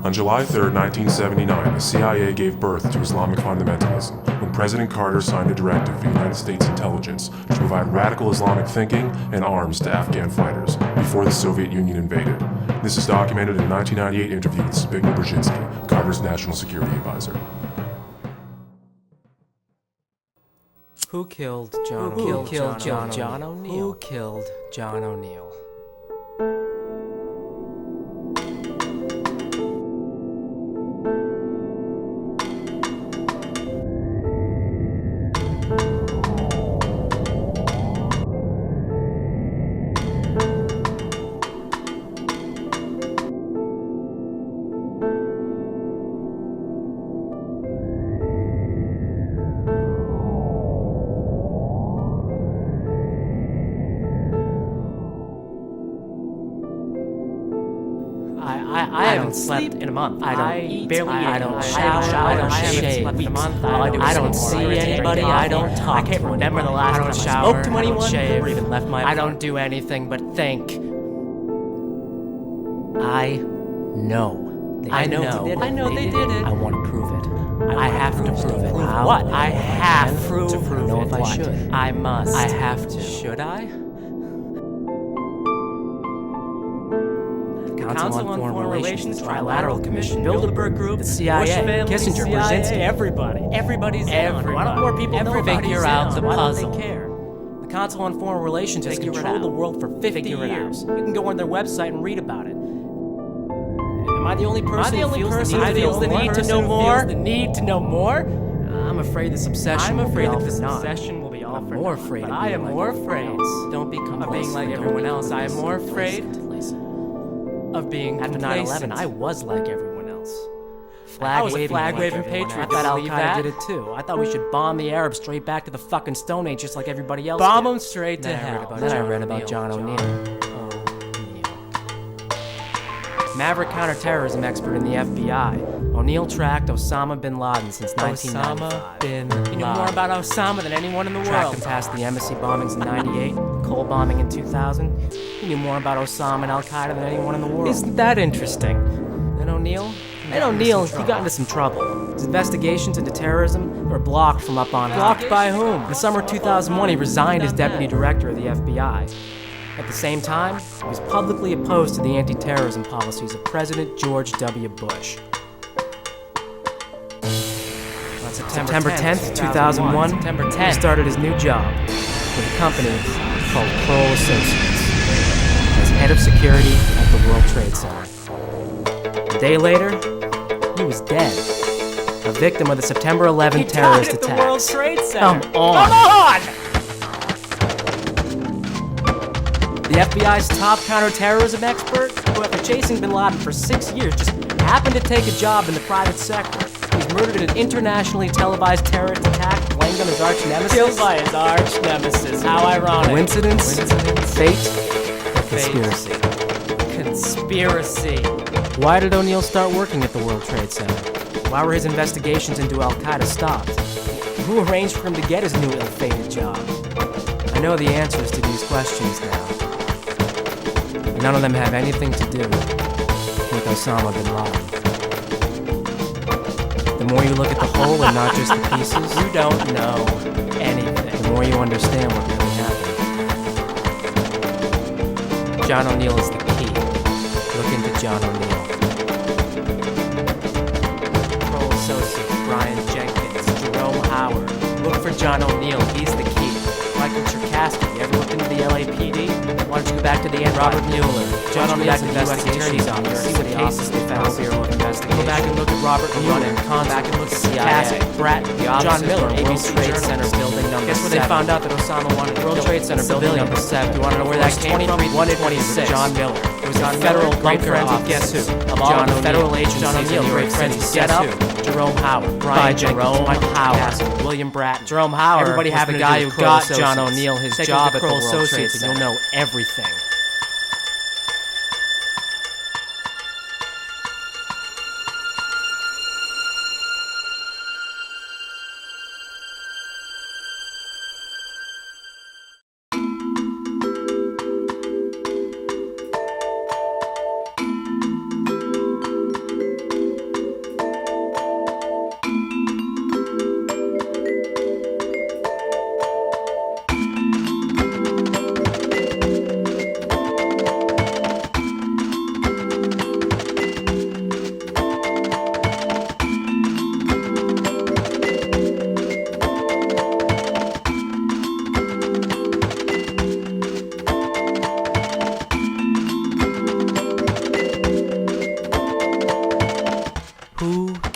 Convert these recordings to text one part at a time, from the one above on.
On July 3, 1979, the CIA gave birth to Islamic fundamentalism when President Carter signed a directive for United States intelligence to provide radical Islamic thinking and arms to Afghan fighters before the Soviet Union invaded. This is documented in a 1998 interview with Zbigniew Brzezinski, Carter's national security advisor. Who killed John O'Neill? Who killed John O'Neill? Who killed John O'Neill? I haven't slept in a month. I don't eat. I don't shower. I don't shave. I don't see anybody. I don't talk. I can't remember the last time I spoke to anyone or even left my. I don't do anything but think. I know. I know they did it. I want to prove it. I have to prove it. What? I have to prove it. I know if I should. I must. I have to. Should I? Council on Foreign Relations, the Trilateral Commission, Bilderberg Group, the CIA, Kissinger, Brzezinski, everybody. Everybody's in. Why don't more people know about figure out the puzzle? Why don't they care? The Council on Foreign Relations has controlled the world for 50 years. You can go on their website and read about it. Am I the only person who feels the need to know more? The need to know more? I'm afraid this obsession will be all for naught. I'm more afraid. I am more afraid. Don't become of being like everyone else. I am more afraid of being after 9/11. I was like everyone else. Flag-waving patriot. I thought Al-Qaeda did it too. I thought we should bomb the Arabs straight back to the fucking Stone Age, just like everybody else. Bomb them straight to hell. Then I read about John O'Neill. Maverick counterterrorism expert in the FBI, O'Neill tracked Osama Bin Laden since 1995. He knew more about Osama than anyone in the world. Tracked him past the embassy bombings in '98, Cole bombing in 2000. He knew more about Osama and Al-Qaeda than anyone in the world. Isn't that interesting? Then O'Neill, he got into some trouble. His investigations into terrorism were blocked from up on high. Blocked by whom? In the summer of 2001, he resigned as deputy director of the FBI. At the same time, he was publicly opposed to the anti-terrorism policies of President George W. Bush. On September 10th, 2001, he started his new job with a company called Kroll Asociates as head of security at the World Trade Center. A day later, he was dead, a victim of the September 11th terrorist attacks. The World Trade Center. Come on! The FBI's top counterterrorism expert, who after chasing Bin Laden for 6 years just happened to take a job in the private sector. He's murdered in an internationally televised terrorist attack, blamed on his arch nemesis. Killed by his arch nemesis. How ironic. Coincidence? Fate? Or conspiracy? Conspiracy. Why did O'Neill start working at the World Trade Center? Why were his investigations into Al-Qaeda stopped? Who arranged for him to get his new ill-fated job? I know the answers to these questions now. None of them have anything to do with Osama Bin Laden. The more you look at the whole and not just the pieces, you don't know anything. The more you understand what really happened. John O'Neill is the key. Look into John O'Neill. Kroll Associates, Brian Jenkins, Jerome Howard. Look for John O'Neill. He's the key. Michael Cherkasky. You ever looked into the LAPD? Why don't you go back to the end? Robert Mueller. John O'Neill's investigations officer. See what cases they found. Bureau of Investigation. Go back and look at Robert Mueller. Go back and look at CIA. Bratton. John Miller. World Trade Center building number 7. Guess where they found out that Osama wanted to World Trade Center building number 7. You want to know where that came from? 126. John Miller. It was a federal bunker office. Guess who? Of all the federal agents. John O'Neill. Great friends. Guess who? Jerome Howard. Brian Jerome Howard. William Bratton. Jerome Howard. Everybody have the guy who got John O'Neill his job at the World Trade Center. You'll know everything.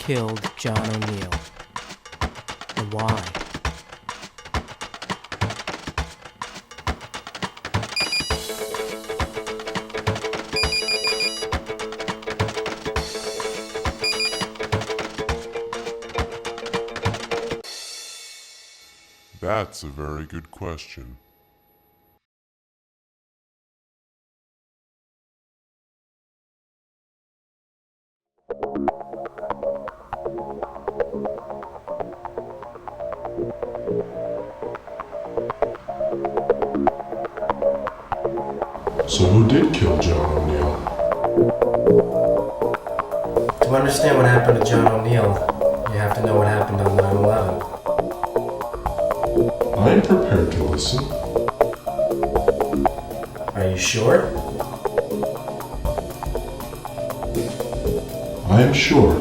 killed John O'Neill? And why? That's a very good question. So who did kill John O'Neill? To understand what happened to John O'Neill, you have to know what happened on 9/11. I'm prepared to listen. Are you sure? I am sure.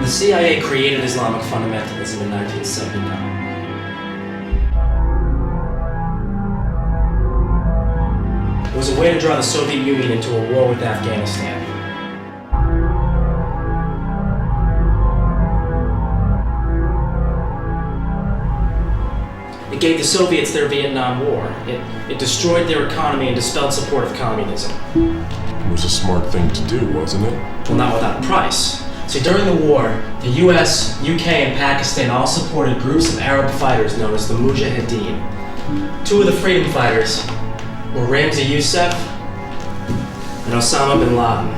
The CIA created Islamic fundamentalism in 1979. It was a way to draw the Soviet Union into a war with Afghanistan. It gave the Soviets their Vietnam War. It destroyed their economy and dispelled support of communism. It was a smart thing to do, wasn't it? Well, not without a price. See, during the war, the US, UK, and Pakistan all supported groups of Arab fighters known as the Mujahideen. Two of the freedom fighters were Ramzi Youssef and Osama Bin Laden.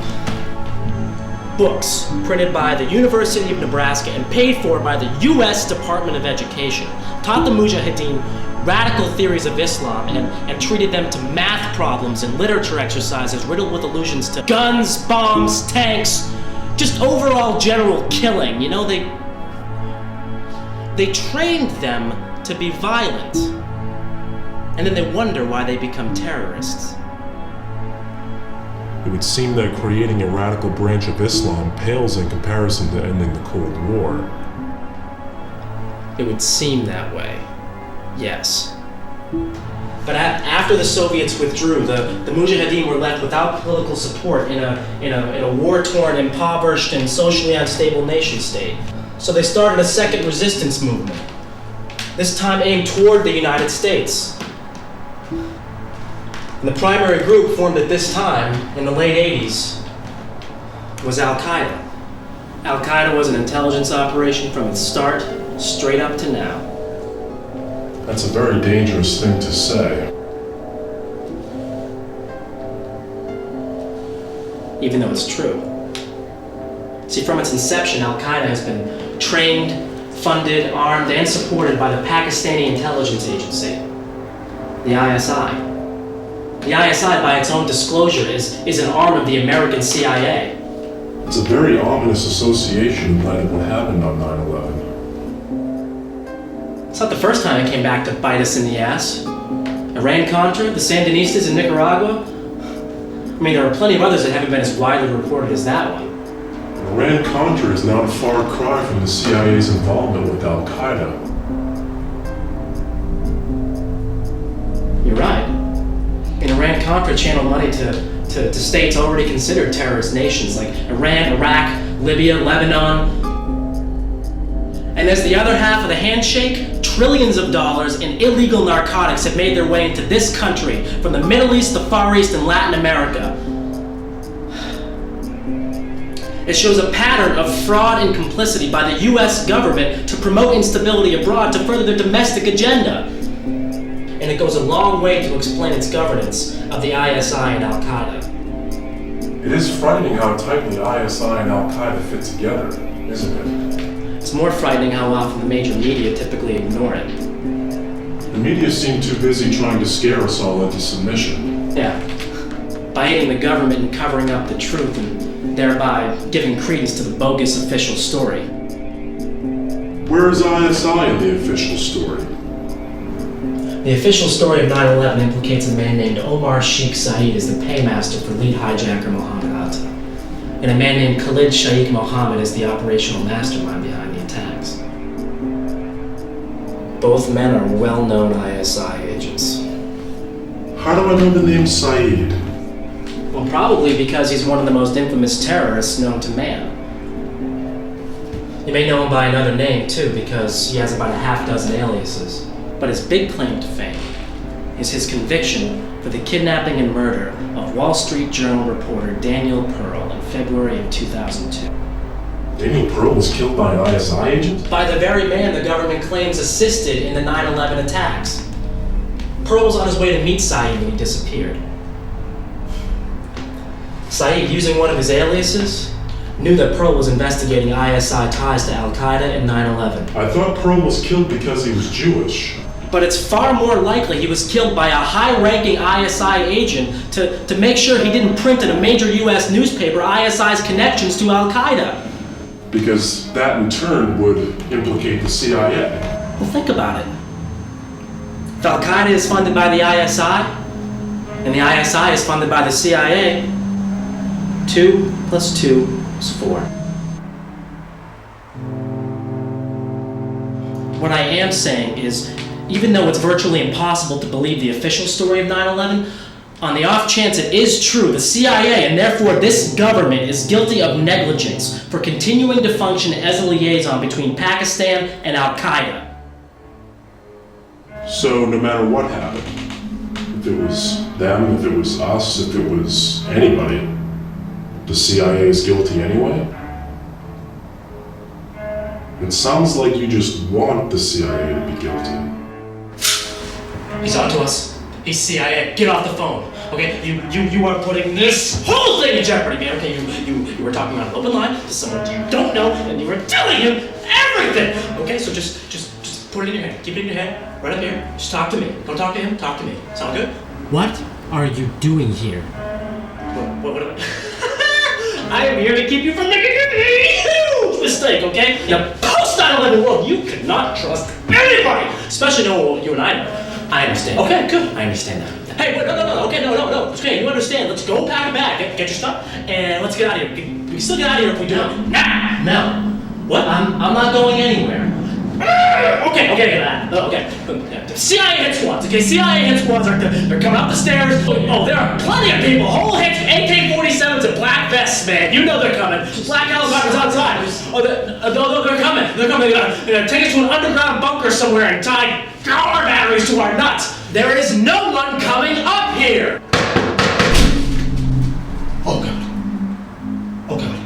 Books printed by the University of Nebraska and paid for by the US Department of Education taught the Mujahideen radical theories of Islam and treated them to math problems and literature exercises riddled with allusions to guns, bombs, tanks, just overall general killing. You know, they trained them to be violent, and then they wonder why they become terrorists. It would seem that creating a radical branch of Islam pales in comparison to ending the Cold War. It would seem that way, yes. But after the Soviets withdrew, the Mujahideen were left without political support in a war-torn, impoverished, and socially unstable nation state. So they started a second resistance movement, this time aimed toward the United States. And the primary group formed at this time, in the late 80s, was Al-Qaeda. Al-Qaeda was an intelligence operation from its start, straight up to now. That's a very dangerous thing to say. Even though it's true. See, from its inception, Al-Qaeda has been trained, funded, armed, and supported by the Pakistani intelligence agency, the ISI. The ISI, by its own disclosure, is an arm of the American CIA. It's a very ominous association in light of what happened on 9/11. It's not the first time it came back to bite us in the ass. Iran-Contra, the Sandinistas in Nicaragua. I mean, there are plenty of others that haven't been as widely reported as that one. Iran-Contra is not a far cry from the CIA's involvement with Al-Qaeda. You're right. And Iran-Contra channeled money to states already considered terrorist nations like Iran, Iraq, Libya, Lebanon. And as the other half of the handshake, trillions of dollars in illegal narcotics have made their way into this country from the Middle East, the Far East, and Latin America. It shows a pattern of fraud and complicity by the US government to promote instability abroad to further their domestic agenda. And it goes a long way to explain its governance of the ISI and Al-Qaeda. It is frightening how tightly ISI and Al-Qaeda fit together, isn't it? It's more frightening how often the major media typically ignore it. The media seem too busy trying to scare us all into submission. Yeah. By aiding the government and covering up the truth and thereby giving credence to the bogus official story. Where is ISI in the official story? The official story of 9/11 implicates a man named Omar Sheikh Saeed as the paymaster for lead hijacker Mohammed Atta, and a man named Khalid Shaikh Mohammed as the operational mastermind behind the attacks. Both men are well-known ISI agents. How do I know the name Saeed? Well, probably because he's one of the most infamous terrorists known to man. You may know him by another name, too, because he has about a half dozen aliases. But his big claim to fame is his conviction for the kidnapping and murder of Wall Street Journal reporter Daniel Pearl in February of 2002. Daniel Pearl was killed by an ISI agent? By the very man the government claims assisted in the 9/11 attacks. Pearl was on his way to meet Saeed when he disappeared. Saeed, using one of his aliases, knew that Pearl was investigating ISI ties to Al-Qaeda and 9/11. I thought Pearl was killed because he was Jewish. But it's far more likely he was killed by a high-ranking ISI agent to make sure he didn't print in a major US newspaper ISI's connections to Al-Qaeda. Because that in turn would implicate the CIA. Well, think about it. If Al-Qaeda is funded by the ISI, and the ISI is funded by the CIA, 2 plus 2 is 4. What I am saying is, even though it's virtually impossible to believe the official story of 9/11, on the off chance it is true, the CIA, and therefore this government, is guilty of negligence for continuing to function as a liaison between Pakistan and Al-Qaeda. So no matter what happened, if it was them, if it was us, if it was anybody, the CIA is guilty anyway? It sounds like you just want the CIA to be guilty. He's on to us. He's CIA. Get off the phone. Okay? You are putting this whole thing in jeopardy, man. Okay, you were talking on an open line to someone you don't know, and you were telling him everything. Okay, so just put it in your head. Keep it in your head. Right up here. Just talk to me. Don't talk to him. Talk to me. Sound good? What are you doing here? What am I? I am here to keep you from making a huge mistake, okay? In a post-9/11 world, you cannot trust anybody, especially knowing what you and I know. I understand. Okay, good. I understand that. Hey, wait, no. Okay, no. It's okay. You understand. Let's go pack a bag. Get your stuff, and let's get out of here. We can still get out of here if we do. No. What? I'm not going anywhere. Okay. CIA hit squads. Okay, CIA hit squads they're coming up the stairs. Oh, there are plenty of people. Whole hits, AK-47s and black vests Yes, man, you know they're coming. Black helicopters outside. Oh, they're coming. They're coming. They're gonna take us to an underground bunker somewhere and tie car batteries to our nuts. There is no one coming up here. Oh, God. Oh, God.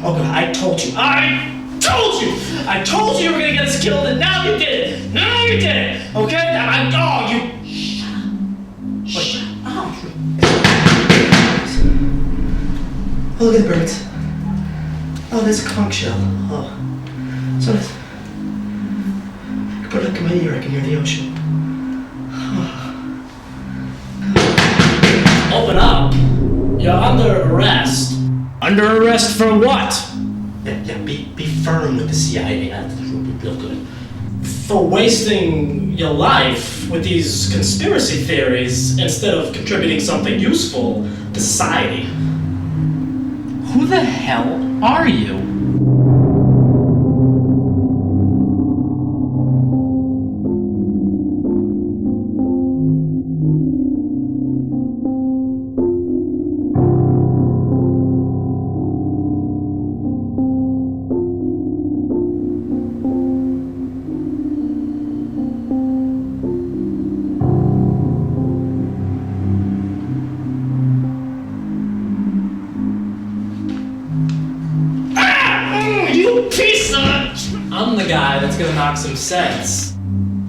Oh, God, I told you. I told you were gonna get us killed, and now you did it. Okay? Shut up. Oh, look at the birds. Oh, there's a conch shell. Oh. So nice. I can put it up in my ear, I can hear the ocean. Open up. You're under arrest. Under arrest for what? Yeah, be firm with the CIA. That's real good. For wasting your life with these conspiracy theories instead of contributing something useful to society. Who the hell are you? I'm the guy that's gonna knock some sense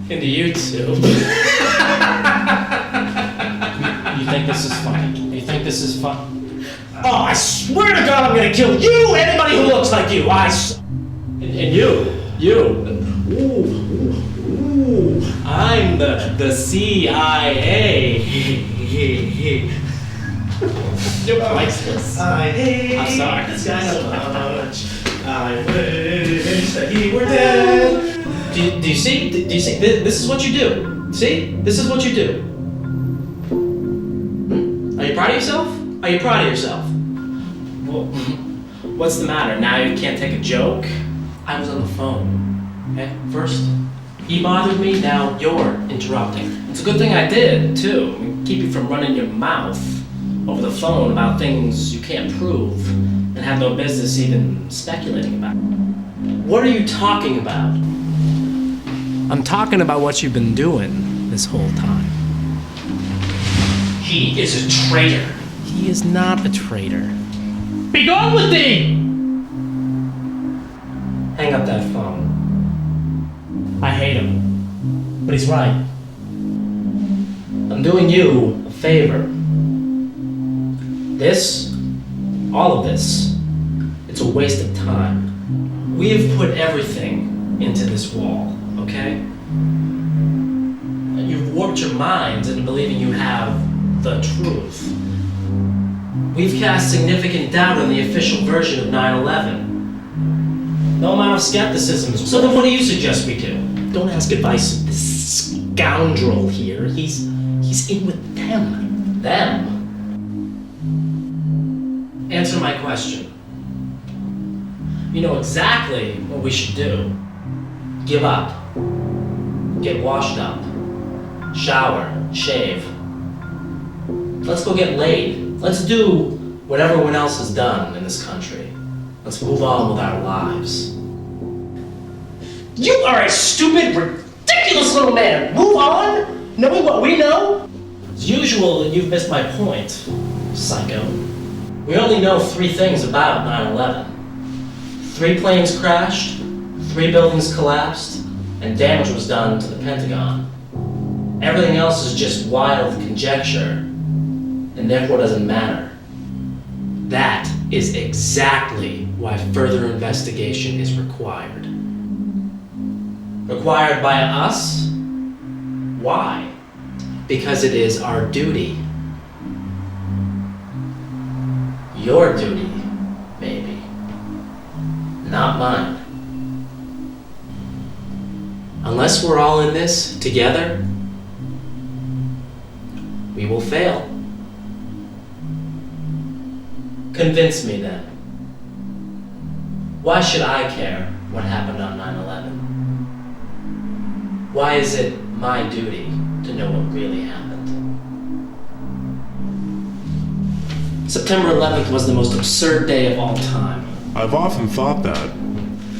into you two. You think this is funny? Oh, I swear to God I'm gonna kill you, anybody who looks like you. And you. Ooh, I'm the CIA. Nobody likes this. I'm sorry. This guy so much. I wish that he were dead. Do you see? This is what you do. See? This is what you do. Are you proud of yourself? Well, what's the matter? Now you can't take a joke? I was on the phone. Okay? First, he bothered me, now you're interrupting. It's a good thing I did, too. Keep you from running your mouth over the phone about things you can't prove and have no business even speculating about. What are you talking about? I'm talking about what you've been doing this whole time. He is a traitor. He is not a traitor. Be gone with thee! Hang up that phone. I hate him, but he's right. I'm doing you a favor. All of this, it's a waste of time. We have put everything into this wall, okay? And you've warped your minds into believing you have the truth. We've cast significant doubt on the official version of 9/11. No amount of skepticism. So then what do you suggest we do? Don't ask advice of this scoundrel here. He's in with them. Them? Answer my question. You know exactly what we should do. Give up. Get washed up. Shower. Shave. Let's go get laid. Let's do what everyone else has done in this country. Let's move on with our lives. You are a stupid, ridiculous little man. Move on, knowing what we know? As usual, you've missed my point, psycho. We only know 3 things about 9/11. 3 planes crashed, 3 buildings collapsed, and damage was done to the Pentagon. Everything else is just wild conjecture, and therefore doesn't matter. That is exactly why further investigation is required. Required by us? Why? Because it is our duty. Your duty, maybe. Not mine. Unless we're all in this together, we will fail. Convince me then. Why should I care what happened on 9/11? Why is it my duty to know what really happened? September 11th was the most absurd day of all time. I've often thought that.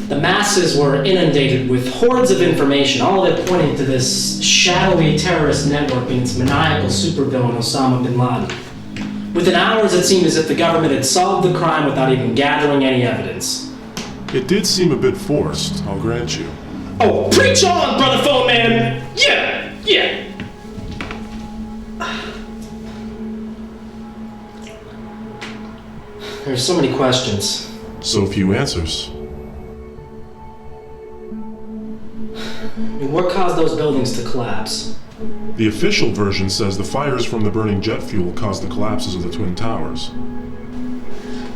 The masses were inundated with hordes of information, all of it pointing to this shadowy terrorist network and its maniacal supervillain Osama Bin Laden. Within hours, it seemed as if the government had solved the crime without even gathering any evidence. It did seem a bit forced, I'll grant you. Oh, preach on, brother phone man! Yeah! There's so many questions. So few answers. What caused those buildings to collapse? The official version says the fires from the burning jet fuel caused the collapses of the Twin Towers.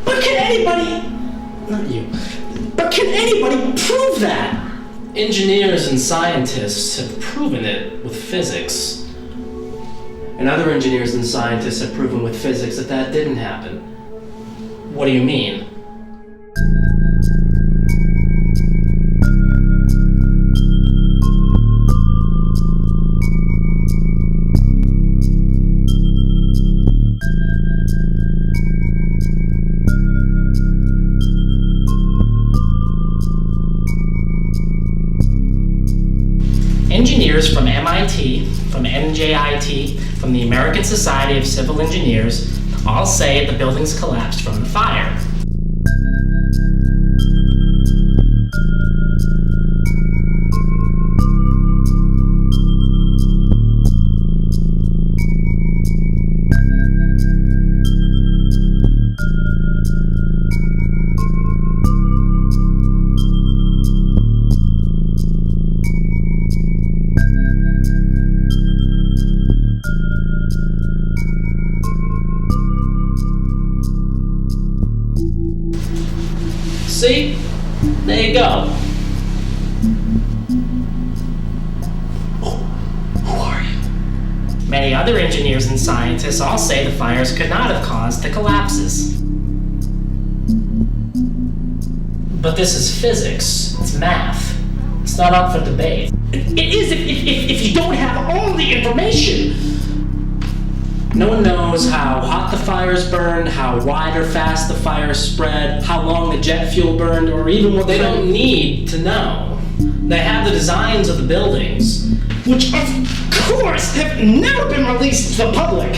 But can anybody... Not you. But can anybody prove that? Engineers and scientists have proven it with physics. And other engineers and scientists have proven with physics that that didn't happen. What do you mean? Engineers from MIT, from NJIT, from the American Society of Civil Engineers all say the buildings collapsed from the fire. See? There you go. Who are you? Many other engineers and scientists all say the fires could not have caused the collapses. But this is physics. It's math. It's not up for debate. It is if you don't have all the information. No one knows how hot the fires burned, how wide or fast the fires spread, how long the jet fuel burned, or even what they don't need to know. They have the designs of the buildings, which of course have never been released to the public.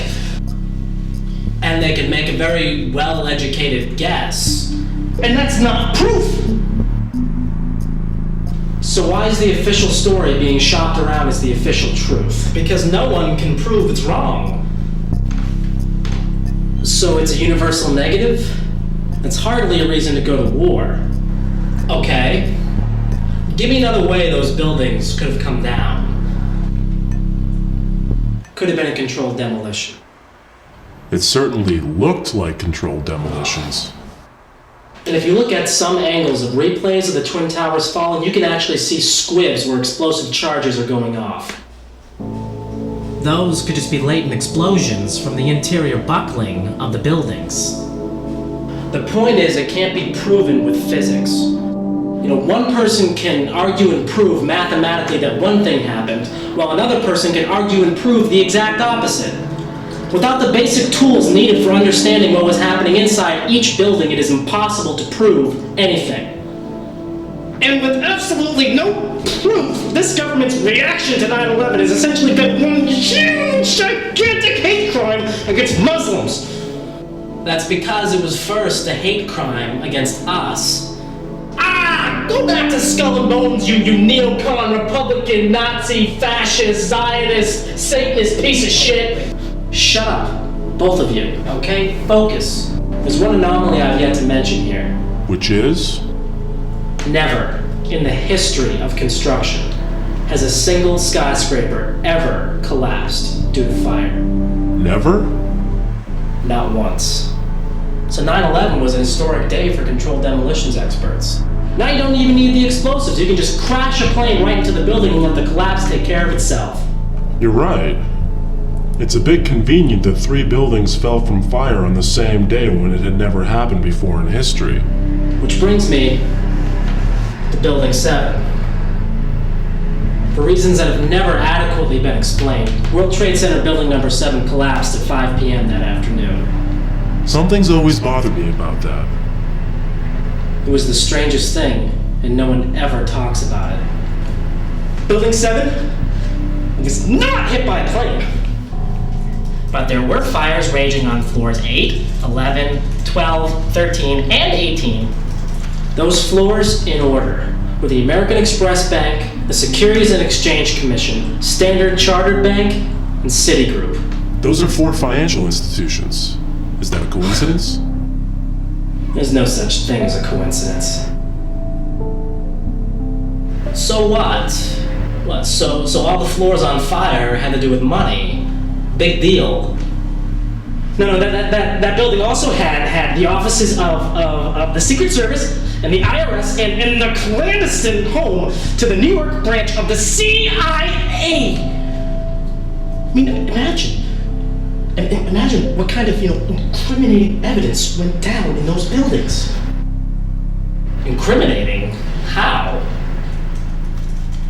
And they can make a very well-educated guess. And that's not proof! So why is the official story being shopped around as the official truth? Because no one can prove it's wrong. So it's a universal negative? That's hardly a reason to go to war. Okay. Give me another way those buildings could have come down. Could have been a controlled demolition. It certainly looked like controlled demolitions. And if you look at some angles of replays of the Twin Towers falling, you can actually see squibs where explosive charges are going off. Those could just be latent explosions from the interior buckling of the buildings. The point is, it can't be proven with physics. You know, one person can argue and prove mathematically that one thing happened, while another person can argue and prove the exact opposite. Without the basic tools needed for understanding what was happening inside each building, it is impossible to prove anything. And with absolutely no proof, this government's reaction to 9/11 has essentially been one huge, gigantic hate crime against Muslims. That's because it was first a hate crime against us. Go back to Skull and Bones, you neocon, Republican, Nazi, fascist, Zionist, Satanist piece of shit. Shut up, both of you, okay? Focus. There's one anomaly I've yet to mention here. Which is? Never in the history of construction has a single skyscraper ever collapsed due to fire. Never? Not once. So 9/11 was an historic day for controlled demolitions experts. Now you don't even need the explosives. You can just crash a plane right into the building and let the collapse take care of itself. You're right. It's a bit convenient that 3 buildings fell from fire on the same day when it had never happened before in history. Which brings me to Building 7. For reasons that have never adequately been explained, World Trade Center Building Number 7 collapsed at 5 p.m. that afternoon. Something's always bothered me about that. It was the strangest thing, and no one ever talks about it. Building 7 was not hit by a plane. But there were fires raging on floors 8, 11, 12, 13, and 18. Those floors in order were the American Express Bank, the Securities and Exchange Commission, Standard Chartered Bank, and Citigroup. Those are 4 financial institutions. Is that a coincidence? There's no such thing as a coincidence. So what? So all the floors on fire had to do with money. Big deal. No, that building also had the offices of the Secret Service and the IRS and the clandestine home to the New York branch of the CIA. I mean, imagine what kind of, incriminating evidence went down in those buildings. Incriminating? How?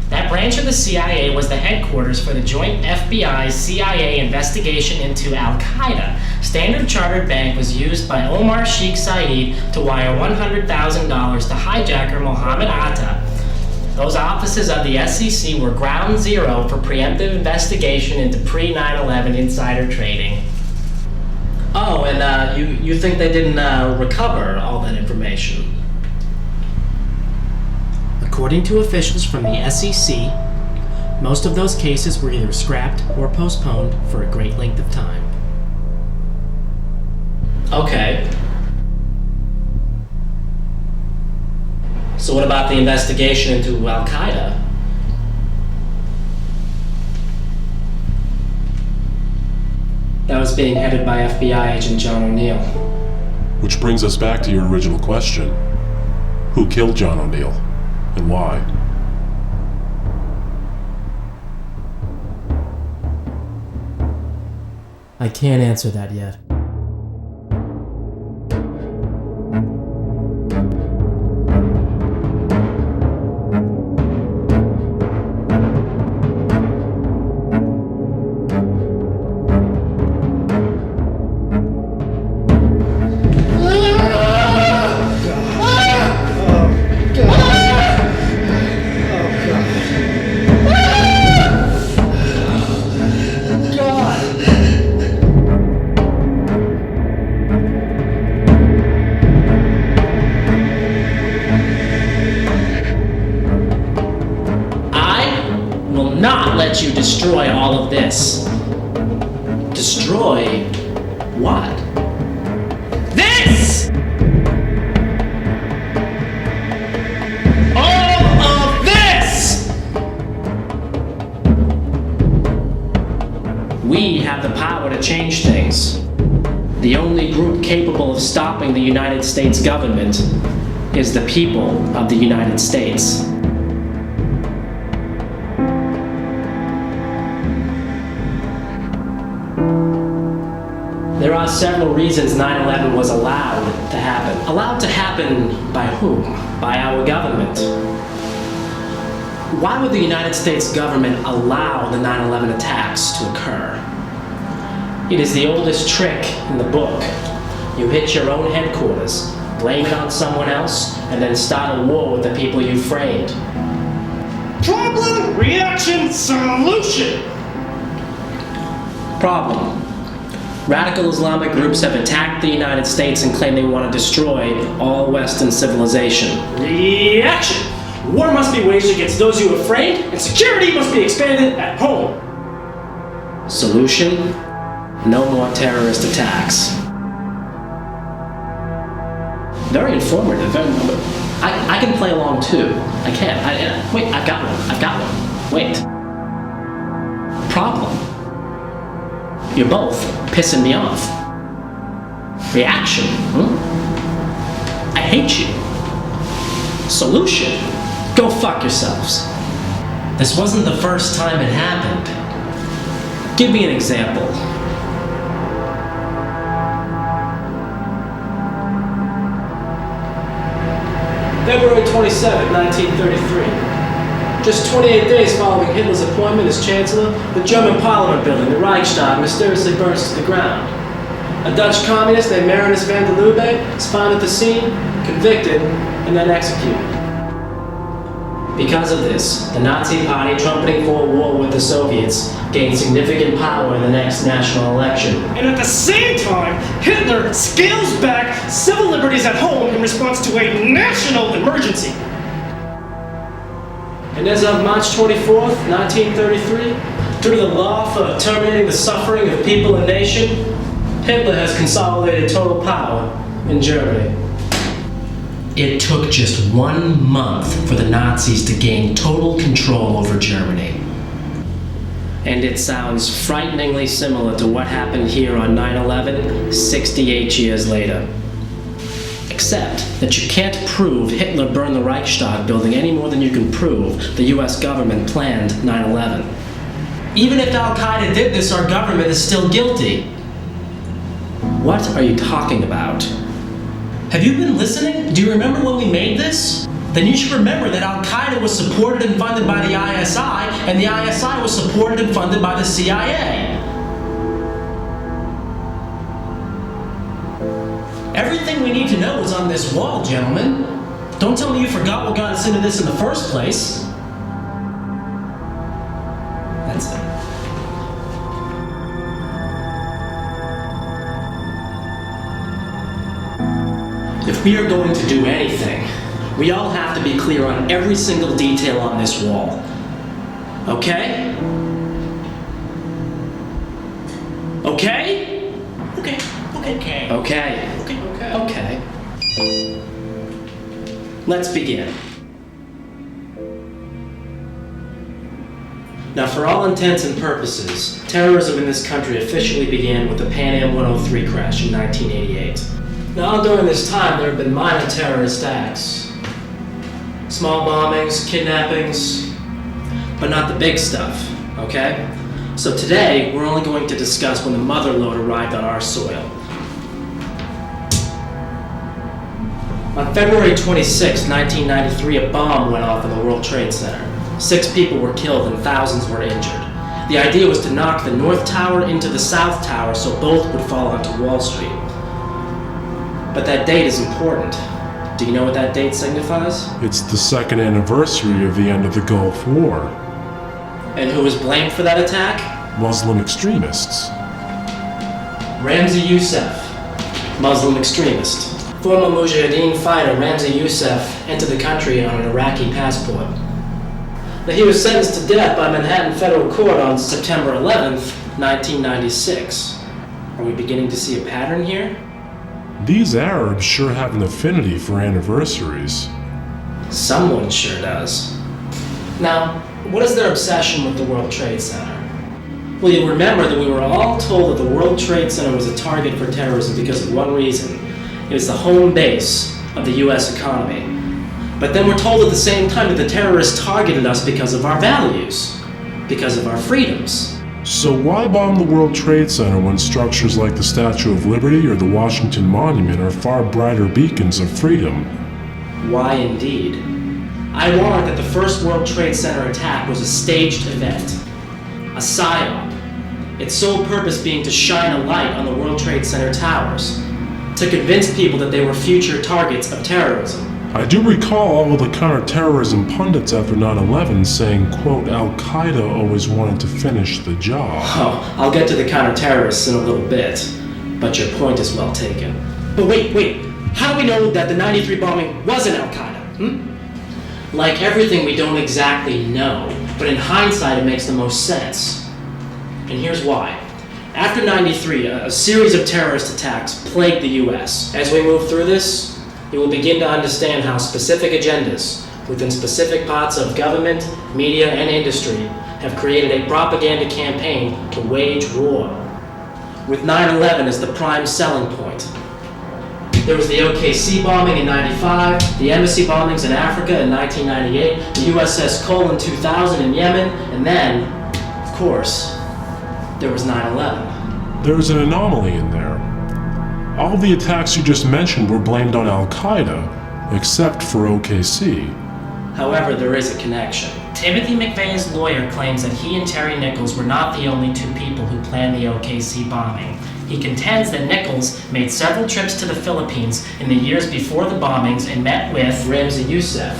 That branch of the CIA was the headquarters for the joint FBI-CIA investigation into Al-Qaeda. Standard Chartered Bank was used by Omar Sheikh Saeed to wire $100,000 to hijacker Mohammed Atta. Those offices of the SEC were ground zero for preemptive investigation into pre-9/11 insider trading. Oh, and you think they didn't recover all that information? According to officials from the SEC, most of those cases were either scrapped or postponed for a great length of time. Okay. So what about the investigation into Al-Qaeda? That was being headed by FBI agent John O'Neill. Which brings us back to your original question. Who killed John O'Neill? And why? I can't answer that yet. You destroy all of this. Destroy what? This! All of this! We have the power to change things. The only group capable of stopping the United States government is the people of the United States. There are several reasons 9/11 was allowed to happen. Allowed to happen by whom? By our government. Why would the United States government allow the 9/11 attacks to occur? It is the oldest trick in the book. You hit your own headquarters, blame it on someone else, and then start a war with the people you framed. Problem, reaction, solution! Problem. Radical Islamic groups have attacked the United States and claim they want to destroy all Western civilization. Reaction! War must be waged against those you have framed, and security must be expanded at home. Solution? No more terrorist attacks. Very informative. I can play along too. I can. Wait, I've got one. Wait. Problem. You're both pissing me off. Reaction. I hate you. Solution. Go fuck yourselves. This wasn't the first time it happened. Give me an example. February 27, 1933. Just 28 days following Hitler's appointment as Chancellor, the German Parliament building, the Reichstag, mysteriously burns to the ground. A Dutch communist named Marinus van der Lubbe is found at the scene, convicted, and then executed. Because of this, the Nazi Party, trumpeting for a war with the Soviets, gained significant power in the next national election. And at the same time, Hitler scales back civil liberties at home in response to a national emergency. And as of March 24th, 1933, through the law for terminating the suffering of people and nation, Hitler has consolidated total power in Germany. It took just 1 month for the Nazis to gain total control over Germany. And it sounds frighteningly similar to what happened here on 9/11, 68 years later. Except that you can't prove Hitler burned the Reichstag building any more than you can prove the US government planned 9/11. Even if Al-Qaeda did this, our government is still guilty. What are you talking about? Have you been listening? Do you remember when we made this? Then you should remember that Al-Qaeda was supported and funded by the ISI, and the ISI was supported and funded by the CIA. Everything we need to know is on this wall, gentlemen. Don't tell me you forgot what got us into this in the first place. That's it. If we are going to do anything, we all have to be clear on every single detail on this wall. Okay? Okay? Okay. Okay. Okay. Let's begin. Now, for all intents and purposes, terrorism in this country officially began with the Pan Am 103 crash in 1988. Now, during this time, there have been minor terrorist acts. Small bombings, kidnappings, but not the big stuff, okay? So today, we're only going to discuss when the mother lode arrived on our soil. On February 26, 1993, a bomb went off in the World Trade Center. 6 people were killed and thousands were injured. The idea was to knock the North Tower into the South Tower so both would fall onto Wall Street. But that date is important. Do you know what that date signifies? It's the second anniversary of the end of the Gulf War. And who was blamed for that attack? Muslim extremists. Ramzi Youssef, Muslim extremist. Former Mujahideen fighter Ramzi Youssef entered the country on an Iraqi passport. Now, he was sentenced to death by Manhattan Federal Court on September 11th, 1996. Are we beginning to see a pattern here? These Arabs sure have an affinity for anniversaries. Someone sure does. Now, what is their obsession with the World Trade Center? Well, you'll remember that we were all told that the World Trade Center was a target for terrorism because of one reason. It was the home base of the US economy. But then we're told at the same time that the terrorists targeted us because of our values, because of our freedoms. So why bomb the World Trade Center when structures like the Statue of Liberty or the Washington Monument are far brighter beacons of freedom? Why indeed? I warrant that the first World Trade Center attack was a staged event, a psyop, its sole purpose being to shine a light on the World Trade Center towers, to convince people that they were future targets of terrorism. I do recall all of the counterterrorism pundits after 9/11 saying, quote, Al-Qaeda always wanted to finish the job. Oh, I'll get to the counter-terrorists in a little bit, but your point is well taken. But wait, how do we know that the 93 bombing wasn't Al-Qaeda? Like everything, we don't exactly know, but in hindsight it makes the most sense. And here's why. After 93, a series of terrorist attacks plagued the US. As we move through this, you will begin to understand how specific agendas within specific parts of government, media, and industry have created a propaganda campaign to wage war, with 9/11 as the prime selling point. There was the OKC bombing in 95, the embassy bombings in Africa in 1998, the USS Cole in 2000 in Yemen, and then, of course, there was 9/11. There's an anomaly in there. All the attacks you just mentioned were blamed on Al-Qaeda, except for OKC. However, there is a connection. Timothy McVeigh's lawyer claims that he and Terry Nichols were not the only 2 people who planned the OKC bombing. He contends that Nichols made several trips to the Philippines in the years before the bombings and met with Ramzi Youssef.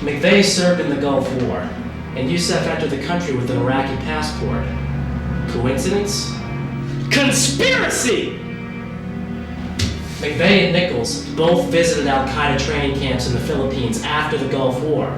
McVeigh served in the Gulf War, and Youssef entered the country with an Iraqi passport. Coincidence? Conspiracy! McVeigh and Nichols both visited al-Qaeda training camps in the Philippines after the Gulf War.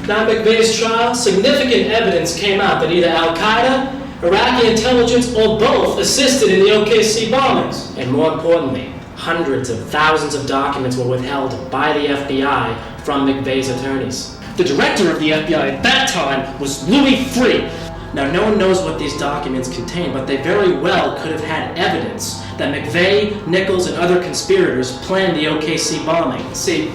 Now at McVeigh's trial, significant evidence came out that either al-Qaeda, Iraqi intelligence, or both assisted in the OKC bombings. And more importantly, hundreds of thousands of documents were withheld by the FBI from McVeigh's attorneys. The director of the FBI at that time was Louis Freeh. Now, no one knows what these documents contain, but they very well could have had evidence that McVeigh, Nichols, and other conspirators planned the OKC bombing. See,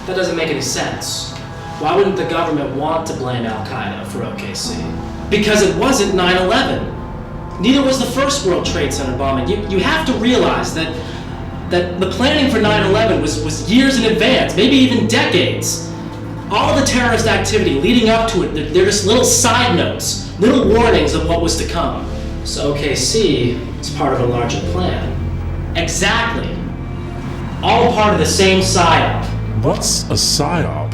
that doesn't make any sense. Why wouldn't the government want to blame al-Qaeda for OKC? Because it wasn't 9/11. Neither was the first World Trade Center bombing. You have to realize that the planning for 9/11 was years in advance, maybe even decades. All the terrorist activity leading up to it, they're just little side notes, little warnings of what was to come. So OKC is part of a larger plan. Exactly. All part of the same PSYOP. What's a PSYOP?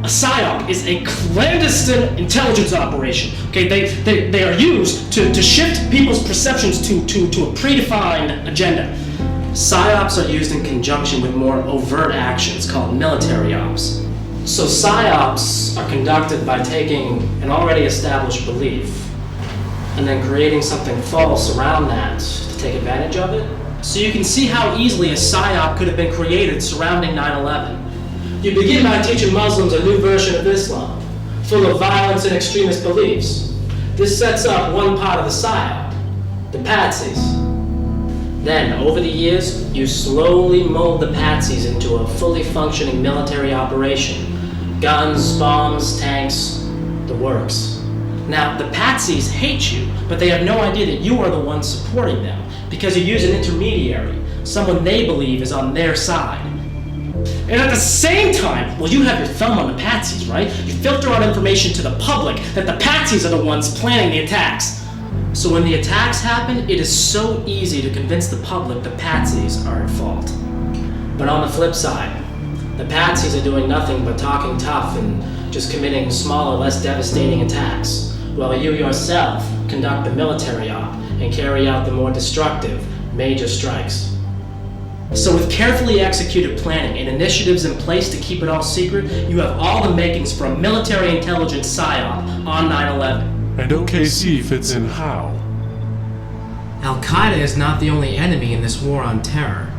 A PSYOP is a clandestine intelligence operation. Okay, they are used to shift people's perceptions to a predefined agenda. PSYOPs are used in conjunction with more overt actions called military ops. So PSYOPs are conducted by taking an already established belief and then creating something false around that to take advantage of it. So you can see how easily a PSYOP could have been created surrounding 9/11. You begin by teaching Muslims a new version of Islam, full of violence and extremist beliefs. This sets up one part of the PSYOP, the patsies. Then, over the years, you slowly mold the patsies into a fully functioning military operation. Guns, bombs, tanks, the works. Now, the patsies hate you, but they have no idea that you are the one supporting them, because you use an intermediary, someone they believe is on their side. And at the same time, well, you have your thumb on the patsies, right? You filter out information to the public that the patsies are the ones planning the attacks. So when the attacks happen, it is so easy to convince the public the patsies are at fault. But on the flip side, the patsies are doing nothing but talking tough and just committing smaller, less devastating attacks, while you yourself conduct the military op and carry out the more destructive major strikes. So with carefully executed planning and initiatives in place to keep it all secret, you have all the makings for a military intelligence PSYOP on 9/11. And OKC fits in how? Al-Qaeda is not the only enemy in this war on terror.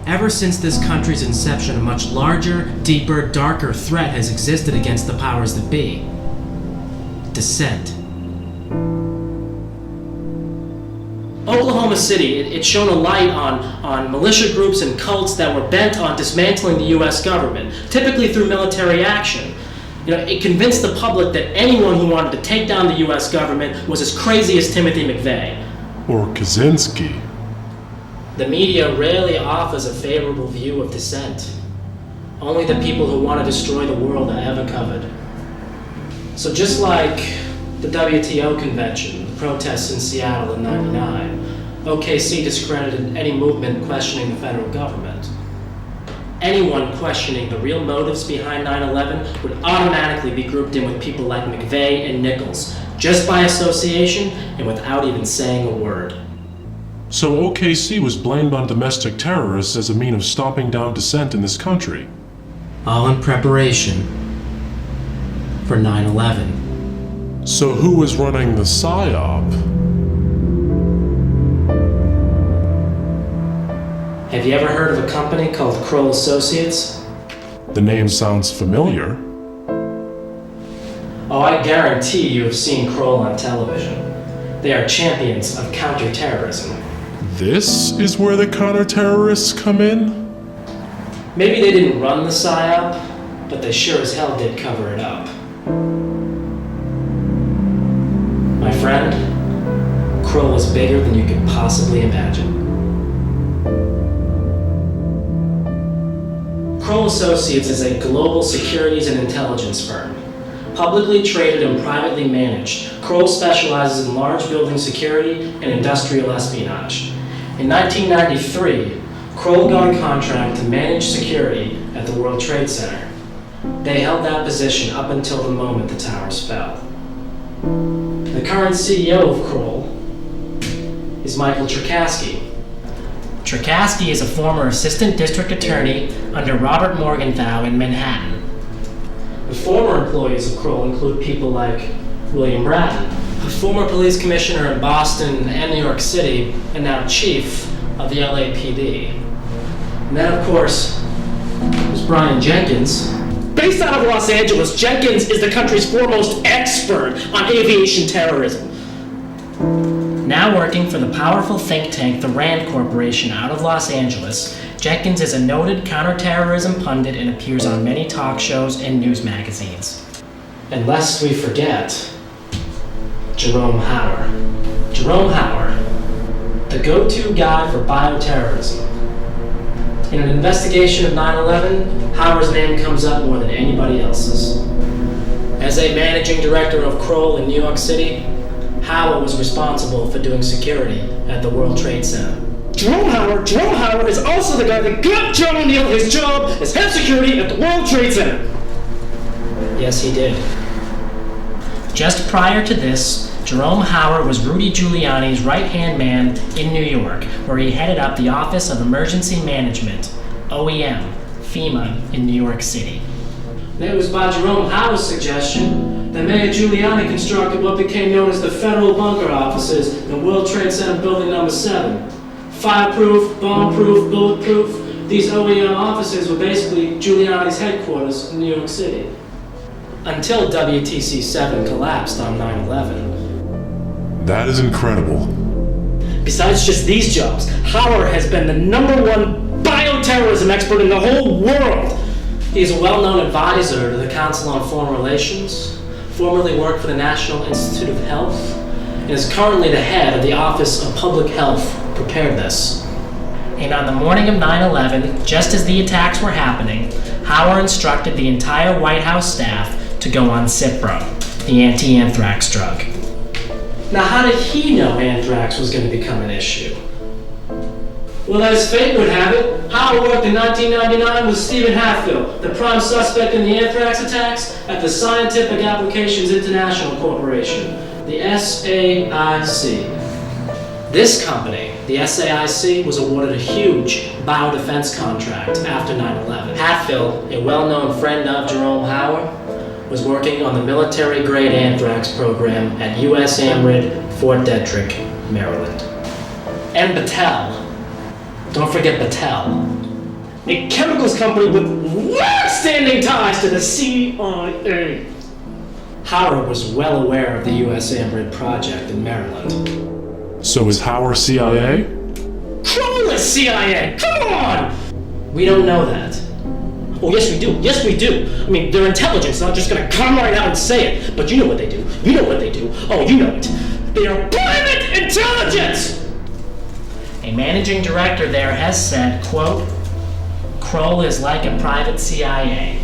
Ever since this country's inception, a much larger, deeper, darker threat has existed against the powers that be. Dissent. Oklahoma City, it shone a light on militia groups and cults that were bent on dismantling the U.S. government, typically through military action. It convinced the public that anyone who wanted to take down the U.S. government was as crazy as Timothy McVeigh. Or Kaczynski. The media rarely offers a favorable view of dissent. Only the people who want to destroy the world are ever covered. So just like the WTO convention, the protests in Seattle in '99, OKC discredited any movement questioning the federal government. Anyone questioning the real motives behind 9/11 would automatically be grouped in with people like McVeigh and Nichols, just by association and without even saying a word. So OKC was blamed on domestic terrorists as a means of stomping down dissent in this country. All in preparation for 9/11. So who was running the PSYOP? Have you ever heard of a company called Kroll Asociates? The name sounds familiar. Oh, I guarantee you have seen Kroll on television. They are champions of counterterrorism. This is where the counter-terrorists come in? Maybe they didn't run the PSYOP, but they sure as hell did cover it up. My friend, Kroll is bigger than you could possibly imagine. Kroll Associates is a global securities and intelligence firm, Publicly traded and privately managed, Kroll specializes in large building security and industrial espionage. In 1993, Kroll got a contract to manage security at the World Trade Center. They held that position up until the moment the towers fell. The current CEO of Kroll is Michael Cherkasky. Cherkasky is a former assistant district attorney under Robert Morgenthau in Manhattan. The former employees of Kroll include people like William Bratton, a former police commissioner in Boston and New York City, and now chief of the LAPD. And then, of course, there's Brian Jenkins. Based out of Los Angeles, Jenkins is the country's foremost expert on aviation terrorism. Now working for the powerful think tank, the RAND Corporation, out of Los Angeles, Jenkins is a noted counterterrorism pundit and appears on many talk shows and news magazines. And lest we forget, Jerome Hauer. Jerome Hauer, the go-to guy for bioterrorism. In an investigation of 9/11, Hauer's name comes up more than anybody else's. As a managing director of Kroll in New York City, Hauer was responsible for doing security at the World Trade Center. Jerome Hauer is also the guy that got John O'Neill his job as head security at the World Trade Center. Yes, he did. Just prior to this, Jerome Hauer was Rudy Giuliani's right-hand man in New York, where he headed up the Office of Emergency Management, OEM, FEMA, in New York City. And it was by Jerome Hauer's suggestion that Mayor Giuliani constructed what became known as the Federal Bunker Offices in World Trade Center Building Number 7. Fireproof, bomb-proof, bulletproof, these OEM offices were basically Giuliani's headquarters in New York City. Until WTC-7 collapsed on 9/11. That is incredible. Besides just these jobs, Hauer has been the #1 bioterrorism expert in the whole world. He is a well-known advisor to the Council on Foreign Relations, formerly worked for the National Institute of Health, and is currently the head of the Office of Public Health Preparedness. And on the morning of 9/11, just as the attacks were happening, Hauer instructed the entire White House staff to go on Cipro, the anti-anthrax drug. Now, how did he know anthrax was going to become an issue? Well, as fate would have it, Hauer worked in 1999 with Stephen Hatfield, the prime suspect in the anthrax attacks at the Scientific Applications International Corporation, the SAIC. This company, the SAIC, was awarded a huge biodefense contract after 9/11. Hatfield, a well-known friend of Jerome Hauer, was working on the military-grade anthrax program at U.S. AMRID, Fort Detrick, Maryland. And Battelle. Don't forget Battelle. A chemicals company with long-standing ties to the CIA. Hauer was well aware of the U.S. AMRID project in Maryland. So is Hauer CIA? Kroll is CIA! Come on! We don't know that. Oh, yes we do. Yes we do. I mean, their intelligence not just gonna come right out and say it, but you know what they do. You know what they do. Oh, you know it. They are private intelligence! A managing director there has said, quote, Kroll is like a private CIA.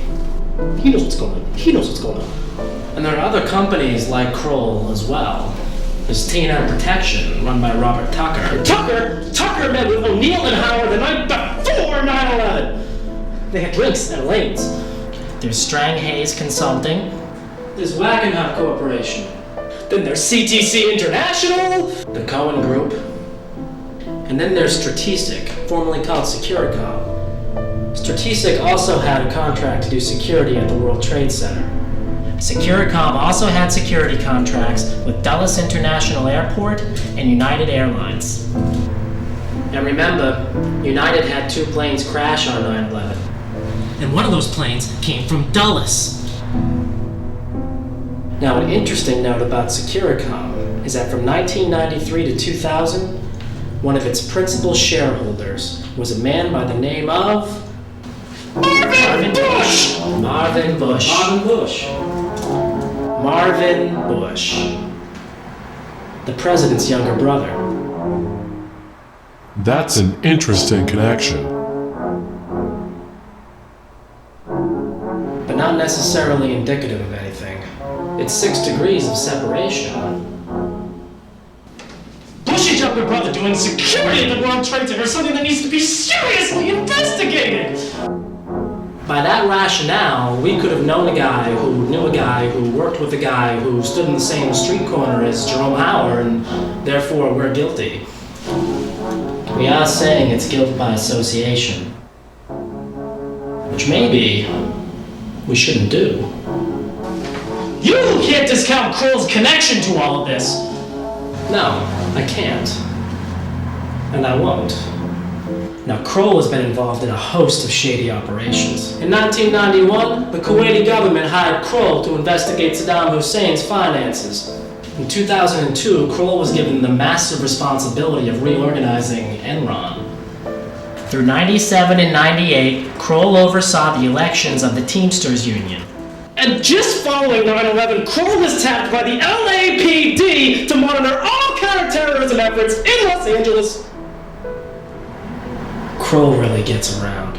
He knows what's going on. He knows what's going on. And there are other companies like Kroll as well. There's T&M Protection, run by Robert Tucker. Tucker met with O'Neill and Hauer the night before 9/11. They had drinks at Elaine's. There's Strang Hayes Consulting. There's Wackenhut Corporation. Then there's CTC International. The Cohen Group. And then there's Strategic, formerly called Securicom. Strategic also had a contract to do security at the World Trade Center. Securicom also had security contracts with Dulles International Airport and United Airlines. And remember, United had 2 planes crash on 9/11. And one of those planes came from Dulles. Now, an interesting note about Securicom is that from 1993 to 2000, one of its principal shareholders was a man by the name of Marvin Bush! Marvin Bush. Marvin Bush. The president's younger brother. That's an interesting connection. But not necessarily indicative of anything. It's 6 degrees of separation. Bushy jumping brother doing security at the World Trade Center is something that needs to be seriously investigated! By that rationale, we could have known a guy who knew a guy who worked with a guy who stood in the same street corner as Jerome Hauer, and therefore we're guilty. We are saying it's guilt by association, which maybe we shouldn't do. You can't discount Kroll's connection to all of this! No, I can't. And I won't. Now, Kroll has been involved in a host of shady operations. In 1991, the Kuwaiti government hired Kroll to investigate Saddam Hussein's finances. In 2002, Kroll was given the massive responsibility of reorganizing Enron. Through 97 and 98, Kroll oversaw the elections of the Teamsters Union. And just following 9/11, Kroll was tapped by the LAPD to monitor all counterterrorism efforts in Los Angeles. Kroll really gets around.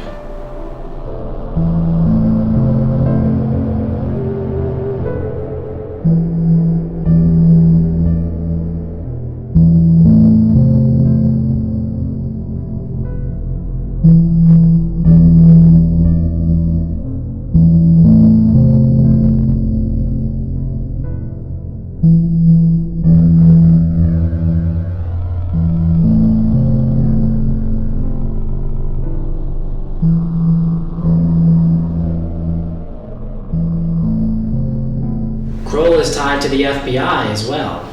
Kroll is tied to the FBI as well.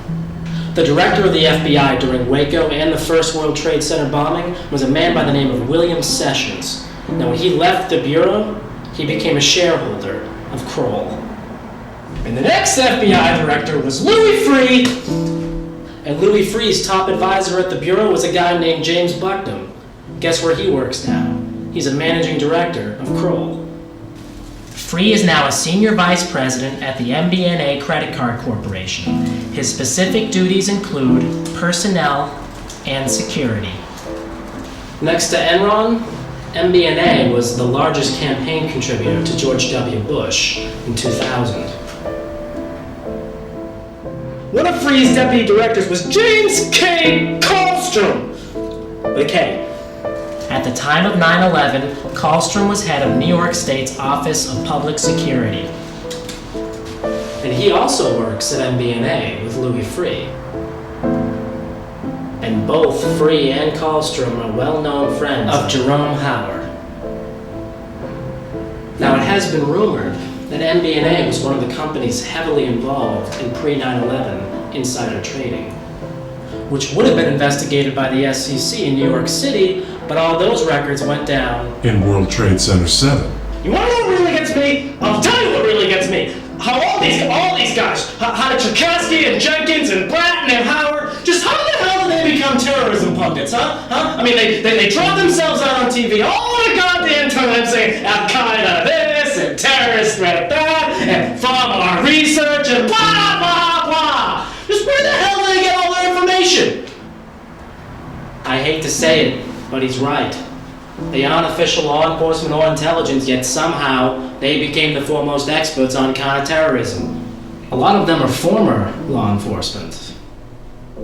The director of the FBI during Waco and the first World Trade Center bombing was a man by the name of William Sessions. Now, when he left the Bureau, he became a shareholder of Kroll. And the next FBI director was Louis Freeh. And Louis Freeh's top advisor at the Bureau was a guy named James Bucknam. Guess where he works now? He's a managing director of Kroll. Freeh is now a senior vice president at the MBNA Credit Card Corporation. His specific duties include personnel and security. Next to Enron, MBNA was the largest campaign contributor to George W. Bush in 2000. One of Freeh's deputy directors was James K. Kallstrom. With a K. At the time of 9/11, Kallstrom was head of New York State's Office of Public Security. And he also works at MBNA with Louis Freeh. And both Freeh and Kallstrom are well-known friends of Jerome Hauer. Now, it has been rumored that MBNA was one of the companies heavily involved in pre-9/11 insider trading, which would have been investigated by the SEC in New York City, but all those records went down In World Trade Center 7. You wanna know what really gets me? I'll tell you what really gets me. How all these guys, how did Cherkasky and Jenkins and Bratton and Howard, just how the hell did they become terrorism pundits, huh? I mean, they drop themselves out on TV all the goddamn time saying Al-Qaeda this and terrorist threat that, and from our research and blah, blah, blah. Just where the hell did they get all their information? I hate to say it, but he's right. They aren't official law enforcement or intelligence, yet somehow they became the foremost experts on counterterrorism. A lot of them are former law enforcement.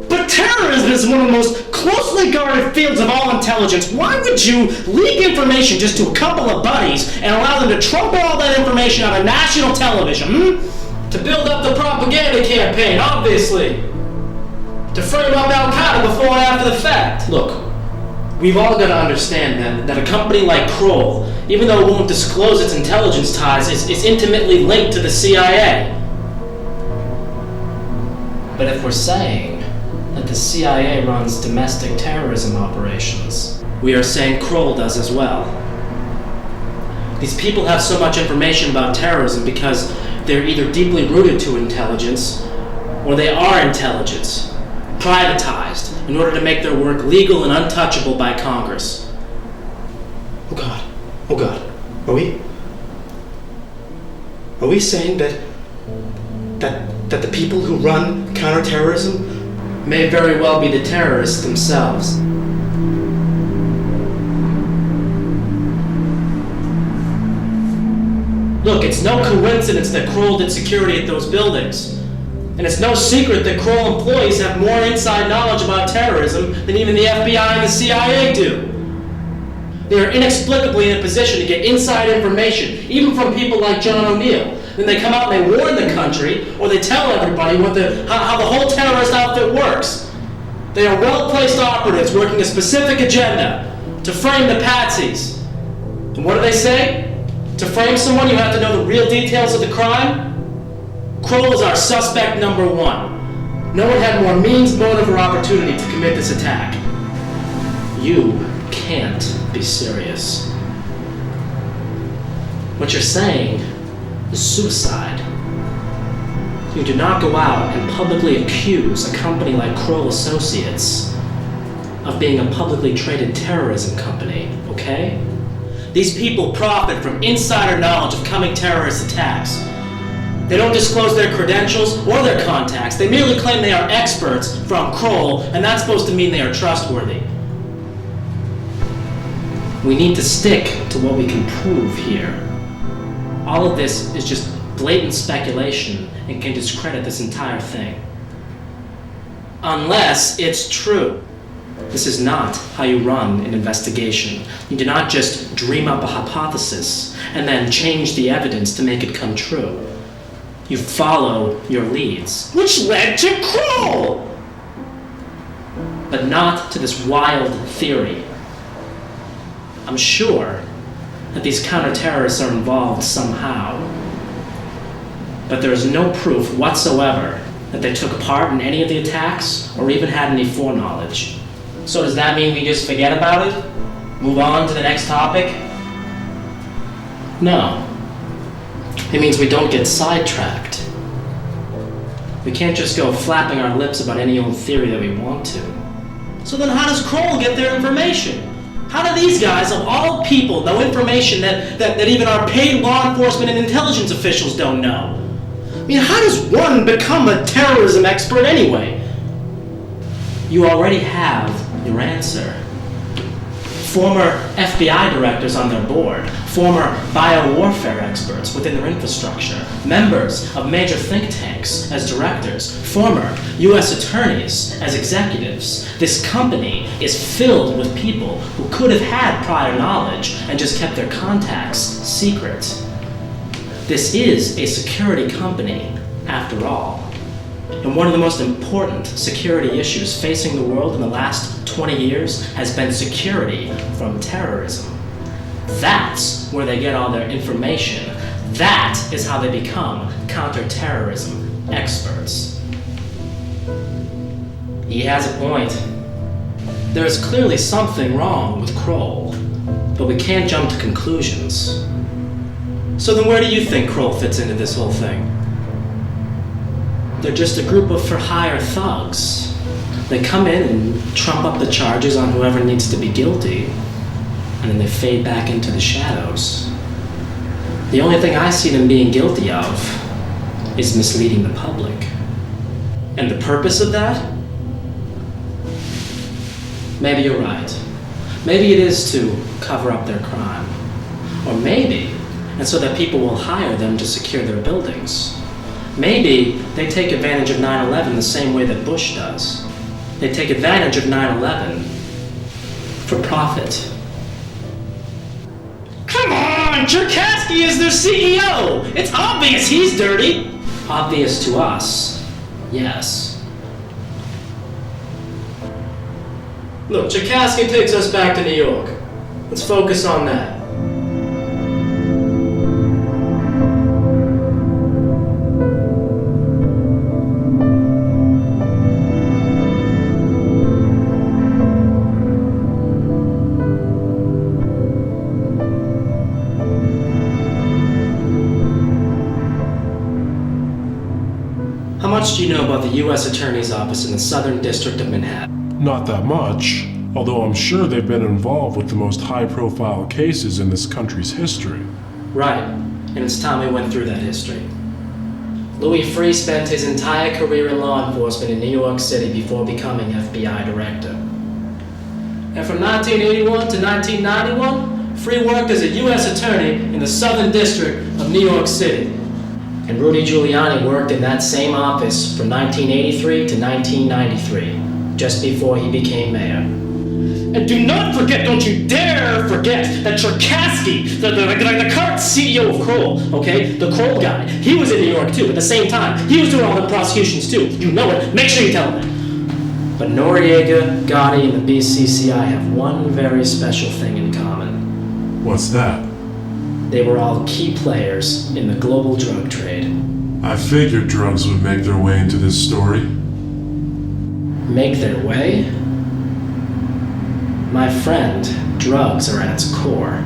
But terrorism is one of the most closely guarded fields of all intelligence. Why would you leak information just to a couple of buddies and allow them to trumpet all that information on a national television, To build up the propaganda campaign, obviously. To frame up Al-Qaeda before and after the fact. Look, we've all got to understand that a company like Kroll, even though it won't disclose its intelligence ties, is intimately linked to the CIA. But if we're saying that the CIA runs domestic terrorism operations, we are saying Kroll does as well. These people have so much information about terrorism because they're either deeply rooted to intelligence or they are intelligence, privatized in order to make their work legal and untouchable by Congress. Oh God, are we saying that the people who run counterterrorism may very well be the terrorists themselves? Look, it's no coincidence that Kroll did security at those buildings. And it's no secret that Kroll employees have more inside knowledge about terrorism than even the FBI and the CIA do. They are inexplicably in a position to get inside information, even from people like John O'Neill. Then they come out and they warn the country, or they tell everybody how the whole terrorist outfit works. They are well-placed operatives working a specific agenda to frame the patsies. And what do they say? To frame someone, you have to know the real details of the crime? Kroll is our suspect number one. No one had more means, motive, or opportunity to commit this attack. You can't be serious. What you're saying is suicide. You do not go out and publicly accuse a company like Kroll Associates of being a publicly traded terrorism company, okay? These people profit from insider knowledge of coming terrorist attacks. They don't disclose their credentials or their contacts. They merely claim they are experts from Kroll, and that's supposed to mean they are trustworthy. We need to stick to what we can prove here. All of this is just blatant speculation and can discredit this entire thing. Unless it's true. This is not how you run an investigation. You do not just dream up a hypothesis and then change the evidence to make it come true. You follow your leads. Which led to Kroll! But not to this wild theory. I'm sure that these counter-terrorists are involved somehow. But there is no proof whatsoever that they took part in any of the attacks or even had any foreknowledge. So does that mean we just forget about it? Move on to the next topic? No. It means we don't get sidetracked. We can't just go flapping our lips about any old theory that we want to. So then how does Kroll get their information? How do these guys, of all people, know information that even our paid law enforcement and intelligence officials don't know? I mean, how does one become a terrorism expert anyway? You already have your answer. Former FBI directors on their board, former biowarfare experts within their infrastructure, members of major think tanks as directors, former U.S. attorneys as executives. This company is filled with people who could have had prior knowledge and just kept their contacts secret. This is a security company, after all. And one of the most important security issues facing the world in the last 20 years has been security from terrorism. That's where they get all their information. That is how they become counterterrorism experts. He has a point. There is clearly something wrong with Kroll, but we can't jump to conclusions. So then where do you think Kroll fits into this whole thing? They're just a group of for-hire thugs. They come in and trump up the charges on whoever needs to be guilty, and then they fade back into the shadows. The only thing I see them being guilty of is misleading the public. And the purpose of that? Maybe you're right. Maybe it is to cover up their crime. Or maybe, and so that people will hire them to secure their buildings. Maybe they take advantage of 9/11 the same way that Bush does. They take advantage of 9/11 for profit. Come on! Cherkasky is their CEO! It's obvious he's dirty! Obvious to us, yes. Look, Cherkasky takes us back to New York. Let's focus on that. How much do you know about the U.S. Attorney's Office in the Southern District of Manhattan? Not that much, although I'm sure they've been involved with the most high-profile cases in this country's history. Right, and it's time we went through that history. Louis Freeh spent his entire career in law enforcement in New York City before becoming FBI director. And from 1981 to 1991, Freeh worked as a U.S. attorney in the Southern District of of New York City. And Rudy Giuliani worked in that same office from 1983 to 1993, just before he became mayor. And do not forget, don't you dare forget, that Cherkasky, the current CEO of Kroll, okay? The Kroll guy, he was in New York too at the same time. He was doing all the prosecutions too. You know it. Make sure you tell him that. But Noriega, Gotti, and the BCCI have one very special thing in common. What's that? They were all key players in the global drug trade. I figured drugs would make their way into this story. Make their way? My friend, drugs are at its core.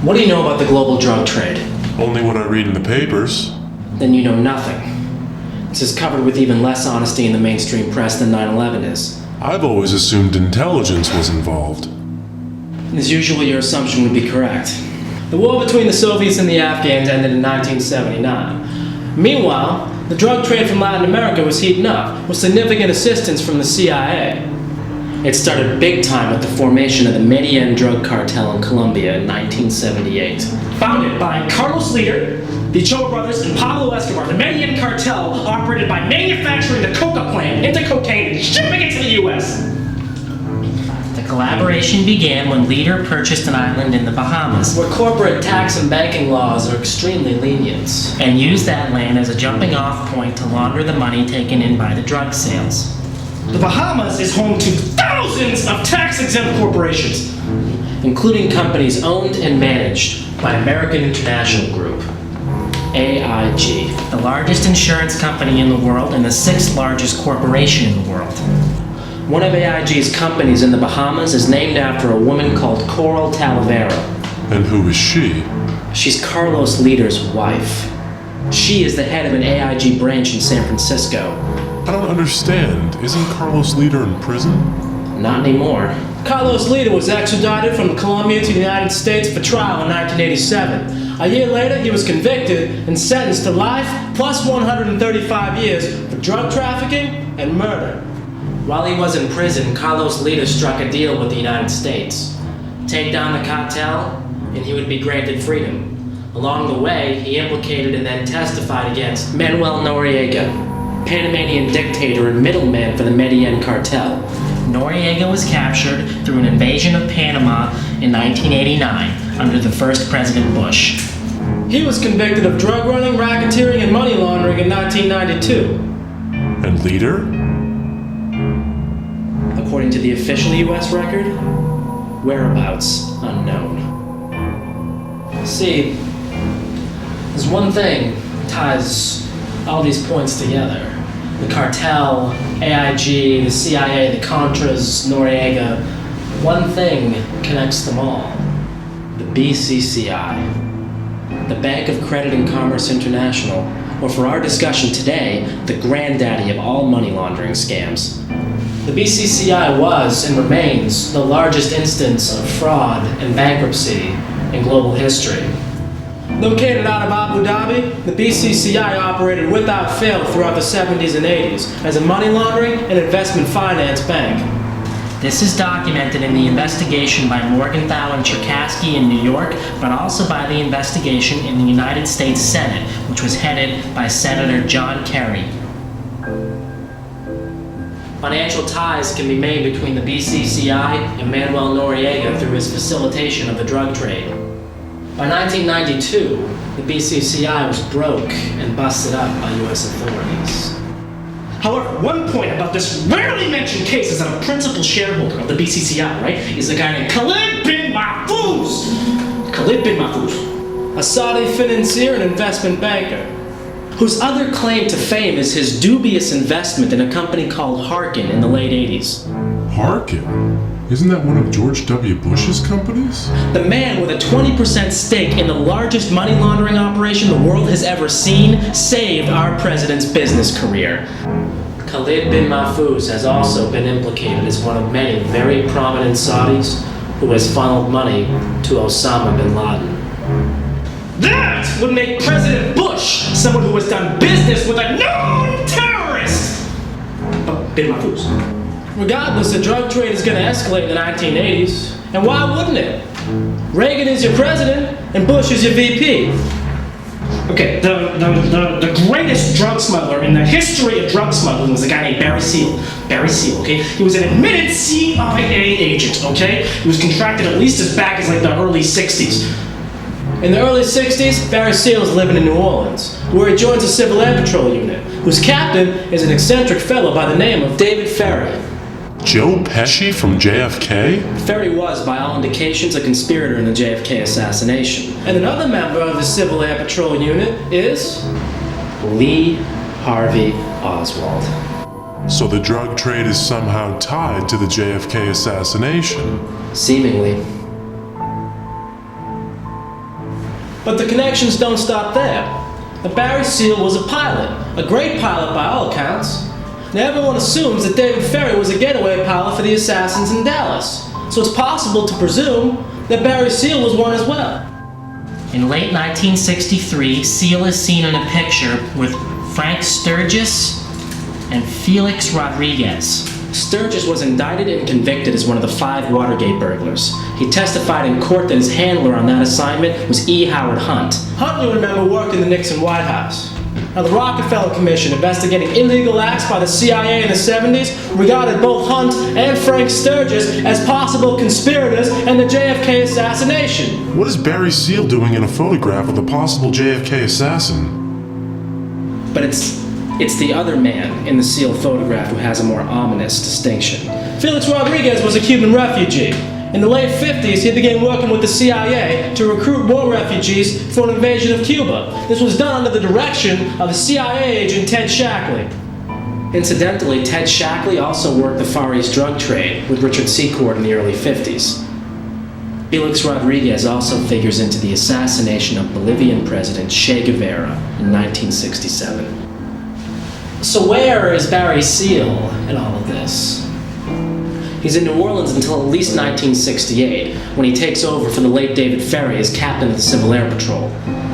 What do you know about the global drug trade? Only what I read in the papers. Then you know nothing. This is covered with even less honesty in the mainstream press than 9/11 is. I've always assumed intelligence was involved. As usual, your assumption would be correct. The war between the Soviets and the Afghans ended in 1979. Meanwhile, the drug trade from Latin America was heating up, with significant assistance from the CIA. It started big time with the formation of the Medellin drug cartel in Colombia in 1978. Founded by Carlos Leader, the Ochoa brothers, and Pablo Escobar, the Medellin cartel operated by manufacturing the coca plant into cocaine and shipping it to the U.S. The collaboration began when Leader purchased an island in the Bahamas Where corporate tax and banking laws are extremely lenient. and used that land as a jumping off point to launder the money taken in by the drug sales. The Bahamas is home to thousands of tax-exempt corporations. Including companies owned and managed by American International Group, AIG. The largest insurance company in the world and the sixth largest corporation in the world. One of AIG's companies in the Bahamas is named after a woman called Coral Talavera. And who is she? She's Carlos Leader's wife. She is the head of an AIG branch in San Francisco. I don't understand. Isn't Carlos Leader in prison? Not anymore. Carlos Leader was extradited from Colombia to the United States for trial in 1987. A year later, he was convicted and sentenced to life plus 135 years for drug trafficking and murder. While he was in prison, Carlos Leader struck a deal with the United States. Take down the cartel, and he would be granted freedom. Along the way, he implicated and then testified against Manuel Noriega, Panamanian dictator and middleman for the Medellin cartel. Noriega was captured through an invasion of Panama in 1989 under the first President Bush. He was convicted of drug running, racketeering, and money laundering in 1992. And Leader? According to the official U.S. record, whereabouts unknown. See, there's one thing that ties all these points together. The cartel, AIG, the CIA, the Contras, Noriega. One thing connects them all. The BCCI. The Bank of Credit and Commerce International, or for our discussion today, the granddaddy of all money laundering scams. The BCCI was, and remains, the largest instance of fraud and bankruptcy in global history. Located out of Abu Dhabi, the BCCI operated without fail throughout the 70s and 80s as a money laundering and investment finance bank. This is documented in the investigation by Morgenthau and Cherkasky in New York, but also by the investigation in the United States Senate, which was headed by Senator John Kerry. Financial ties can be made between the BCCI and Manuel Noriega through his facilitation of the drug trade. By 1992, the BCCI was broke and busted up by U.S. authorities. However, one point about this rarely mentioned case is that a principal shareholder of the BCCI, right, is a guy named Khalid bin Mahfouz. Khalid bin Mahfouz. A Saudi financier and investment banker, whose other claim to fame is his dubious investment in a company called Harkin in the late 80s. Harkin? Isn't that one of George W. Bush's companies? The man with a 20% stake in the largest money laundering operation the world has ever seen saved our president's business career. Khalid bin Mahfouz has also been implicated as one of many very prominent Saudis who has funneled money to Osama Bin Laden. That would make President Bush someone who has done business with a known terrorist! Bin Mahfouz. Regardless, the drug trade is going to escalate in the 1980s. And why wouldn't it? Reagan is your president, and Bush is your VP. Okay, the greatest drug smuggler in the history of drug smuggling was a guy named Barry Seal. Barry Seal, okay? He was an admitted CIA agent, okay? He was contracted at least as back as like the early 60s. In the early 60s, Barry Seal is living in New Orleans, where he joins a Civil Air Patrol unit, whose captain is an eccentric fellow by the name of David Ferry. Joe Pesci from JFK? Ferry was, by all indications, a conspirator in the JFK assassination. And another member of the Civil Air Patrol unit is Lee Harvey Oswald. So the drug trade is somehow tied to the JFK assassination? Seemingly. But the connections don't stop there. Barry Seal was a pilot, a great pilot by all accounts. Now everyone assumes that David Ferry was a getaway pilot for the assassins in Dallas, so it's possible to presume that Barry Seal was one as well. In late 1963, Seal is seen in a picture with Frank Sturgis and Felix Rodriguez. Sturgis was indicted and convicted as one of the 5 Watergate burglars. He testified in court that his handler on that assignment was E. Howard Hunt. Hunt, you remember, worked in the Nixon White House. Now, the Rockefeller Commission, investigating illegal acts by the CIA in the 70s, regarded both Hunt and Frank Sturgis as possible conspirators in the JFK assassination. What is Barry Seal doing in a photograph with a possible JFK assassin? But it's the other man in the Seal photograph who has a more ominous distinction. Felix Rodriguez was a Cuban refugee. In the late 50s, he began working with the CIA to recruit more refugees for an invasion of Cuba. This was done under the direction of the CIA agent Ted Shackley. Incidentally, Ted Shackley also worked the Far East drug trade with Richard Secord in the early 50s. Felix Rodriguez also figures into the assassination of Bolivian President Che Guevara in 1967. So where is Barry Seal in all of this? He's in New Orleans until at least 1968, when he takes over for the late David Ferry as captain of the Civil Air Patrol.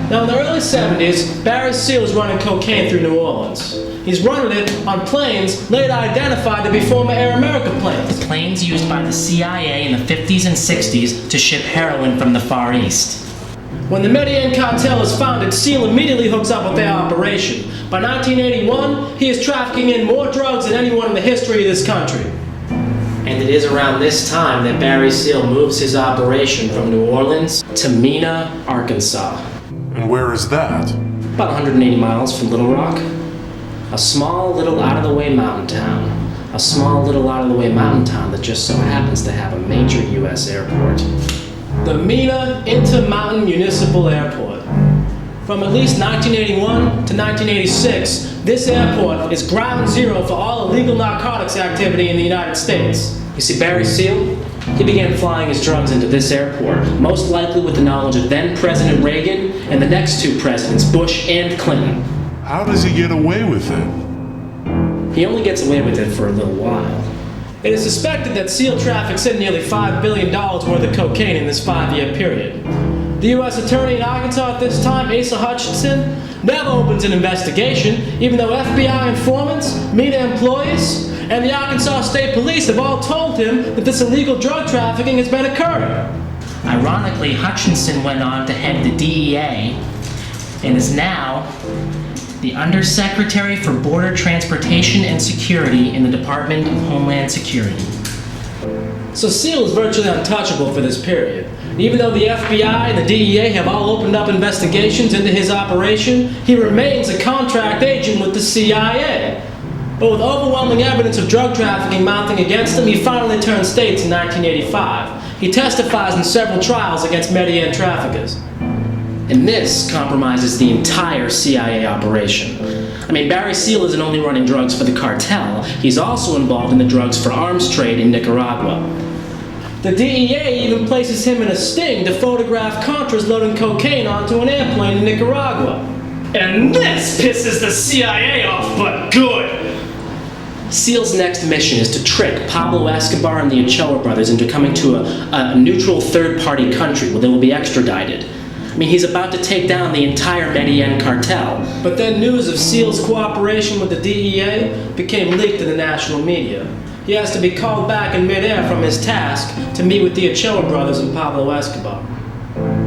Now, in the early 70s, Barry Seal was running cocaine through New Orleans. He's running it on planes later identified to be former Air America planes. Planes used by the CIA in the 50s and 60s to ship heroin from the Far East. When the Medellin cartel is founded, Seal immediately hooks up with their operation. By 1981, he is trafficking in more drugs than anyone in the history of this country. And it is around this time that Barry Seal moves his operation from New Orleans to Mena, Arkansas. And where is that? About 180 miles from Little Rock. A small little out-of-the-way mountain town. A small little out-of-the-way mountain town that just so happens to have a major U.S. airport. The Mena Intermountain Municipal Airport. From at least 1981 to 1986, this airport is ground zero for all illegal narcotics activity in the United States. You see, Barry Seal, he began flying his drugs into this airport, most likely with the knowledge of then President Reagan and the next 2 presidents, Bush and Clinton. How does he get away with it? He only gets away with it for a little while. It is suspected that Seal traffics in nearly $5 billion worth of cocaine in this 5-year period. The U.S. Attorney in Arkansas at this time, Asa Hutchinson, never opens an investigation, even though FBI informants, MENA employees, and the Arkansas State Police have all told him that this illegal drug trafficking has been occurring. Ironically, Hutchinson went on to head the DEA and is now the Undersecretary for Border Transportation and Security in the Department of Homeland Security. So Seal is virtually untouchable for this period. Even though the FBI and the DEA have all opened up investigations into his operation, he remains a contract agent with the CIA. But with overwhelming evidence of drug trafficking mounting against him, he finally turned states in 1985. He testifies in several trials against Medellin traffickers. And this compromises the entire CIA operation. I mean, Barry Seal isn't only running drugs for the cartel, he's also involved in the drugs for arms trade in Nicaragua. The DEA even places him in a sting to photograph Contras loading cocaine onto an airplane in Nicaragua. And this pisses the CIA off, but good. Seal's next mission is to trick Pablo Escobar and the Ochoa brothers into coming to a neutral third-party country where they will be extradited. I mean, he's about to take down the entire Medellin cartel. But then news of Seal's cooperation with the DEA became leaked to the national media. He has to be called back in midair from his task to meet with the Ochoa brothers and Pablo Escobar.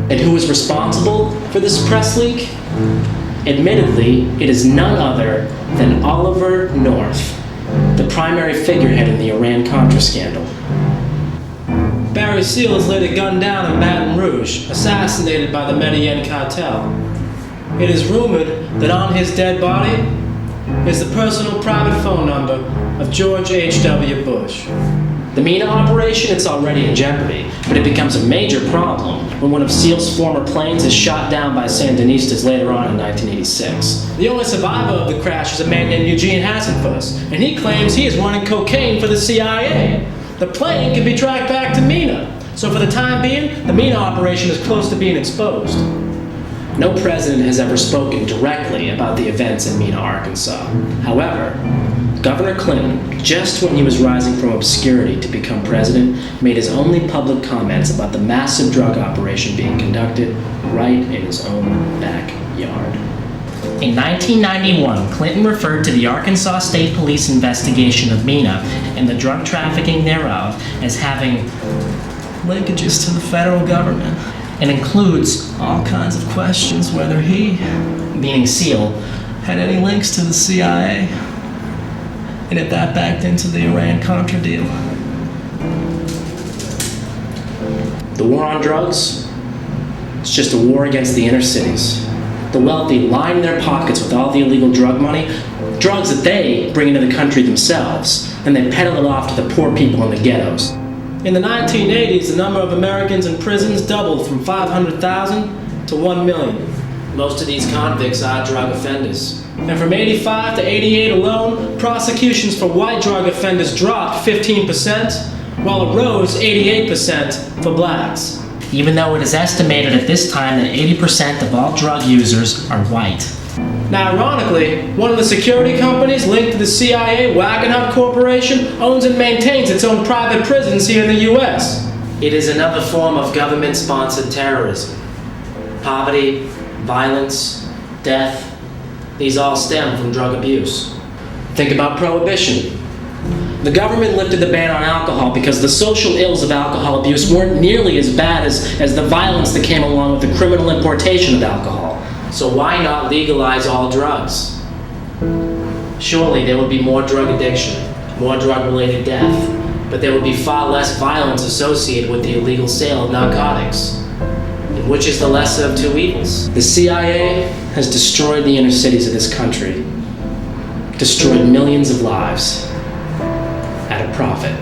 And who is responsible for this press leak? Admittedly, it is none other than Oliver North, the primary figurehead in the Iran-Contra scandal. Barry Seal is later gunned down in Baton Rouge, assassinated by the Medellin cartel. It is rumored that on his dead body is the personal private phone number of George H.W. Bush. The MENA operation, it's already in jeopardy, but it becomes a major problem when one of Seal's former planes is shot down by Sandinistas later on in 1986. The only survivor of the crash is a man named Eugene Hassenfuss, and he claims he is running cocaine for the CIA. The plane can be tracked back to MENA, so for the time being, the MENA operation is close to being exposed. No president has ever spoken directly about the events in Mena, Arkansas. However, Governor Clinton, just when he was rising from obscurity to become president, made his only public comments about the massive drug operation being conducted right in his own backyard. In 1991, Clinton referred to the Arkansas State Police investigation of MENA and the drug trafficking thereof as having linkages to the federal government, and includes all kinds of questions whether he, meaning Seal, had any links to the CIA, and if that backed into the Iran-Contra deal. The war on drugs, it's just a war against the inner cities. The wealthy line their pockets with all the illegal drug money, drugs that they bring into the country themselves, and they peddle it off to the poor people in the ghettos. In the 1980s, the number of Americans in prisons doubled from 500,000 to 1 million. Most of these convicts are drug offenders. And from 85 to 88 alone, prosecutions for white drug offenders dropped 15%, while it rose 88% for blacks. Even though it is estimated at this time that 80% of all drug users are white. Now, ironically, one of the security companies linked to the CIA, Wackenhut Corporation, owns and maintains its own private prisons here in the U.S. It is another form of government-sponsored terrorism. Poverty, violence, death, these all stem from drug abuse. Think about prohibition. The government lifted the ban on alcohol because the social ills of alcohol abuse weren't nearly as bad as the violence that came along with the criminal importation of alcohol. So why not legalize all drugs? Surely there would be more drug addiction, more drug-related death, but there would be far less violence associated with the illegal sale of narcotics. And which is the lesser of two evils? The CIA has destroyed the inner cities of this country, destroyed millions of lives at a profit.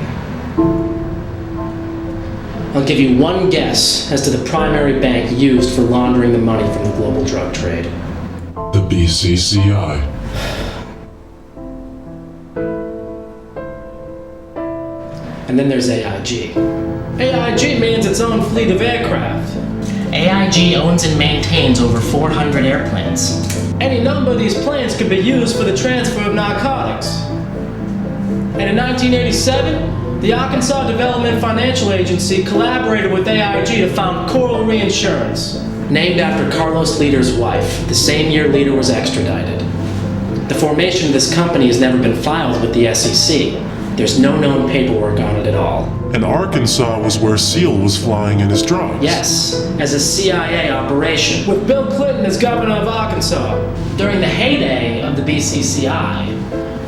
I'll give you one guess as to the primary bank used for laundering the money from the global drug trade. The BCCI. And then there's AIG. AIG means its own fleet of aircraft. AIG owns and maintains over 400 airplanes. Any number of these planes could be used for the transfer of narcotics. And in 1987, the Arkansas Development Financial Agency collaborated with AIG to found Kroll Reinsurance, named after Carlos Leder's wife, the same year Leder was extradited. The formation of this company has never been filed with the SEC. There's no known paperwork on it at all. And Arkansas was where SEAL was flying in his drugs. Yes, as a CIA operation, with Bill Clinton as governor of Arkansas. During the heyday of the BCCI,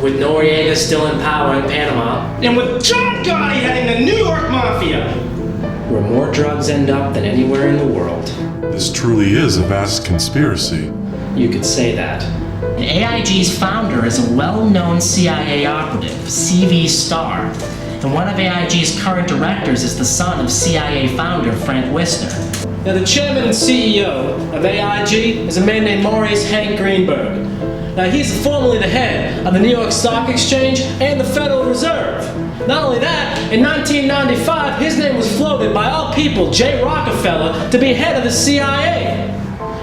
with Noriega still in power in Panama, And with John Gotti heading the New York Mafia. Where more drugs end up than anywhere in the world. This truly is a vast conspiracy. You could say that. And AIG's founder is a well-known CIA operative, CV Starr, and one of AIG's current directors is the son of CIA founder Frank Wisner. Now, the chairman and CEO of AIG is a man named Maurice Hank Greenberg. Now, he's formerly the head of the New York Stock Exchange and the Federal Reserve. Not only that, in 1995, his name was floated by all people, Jay Rockefeller, to be head of the CIA.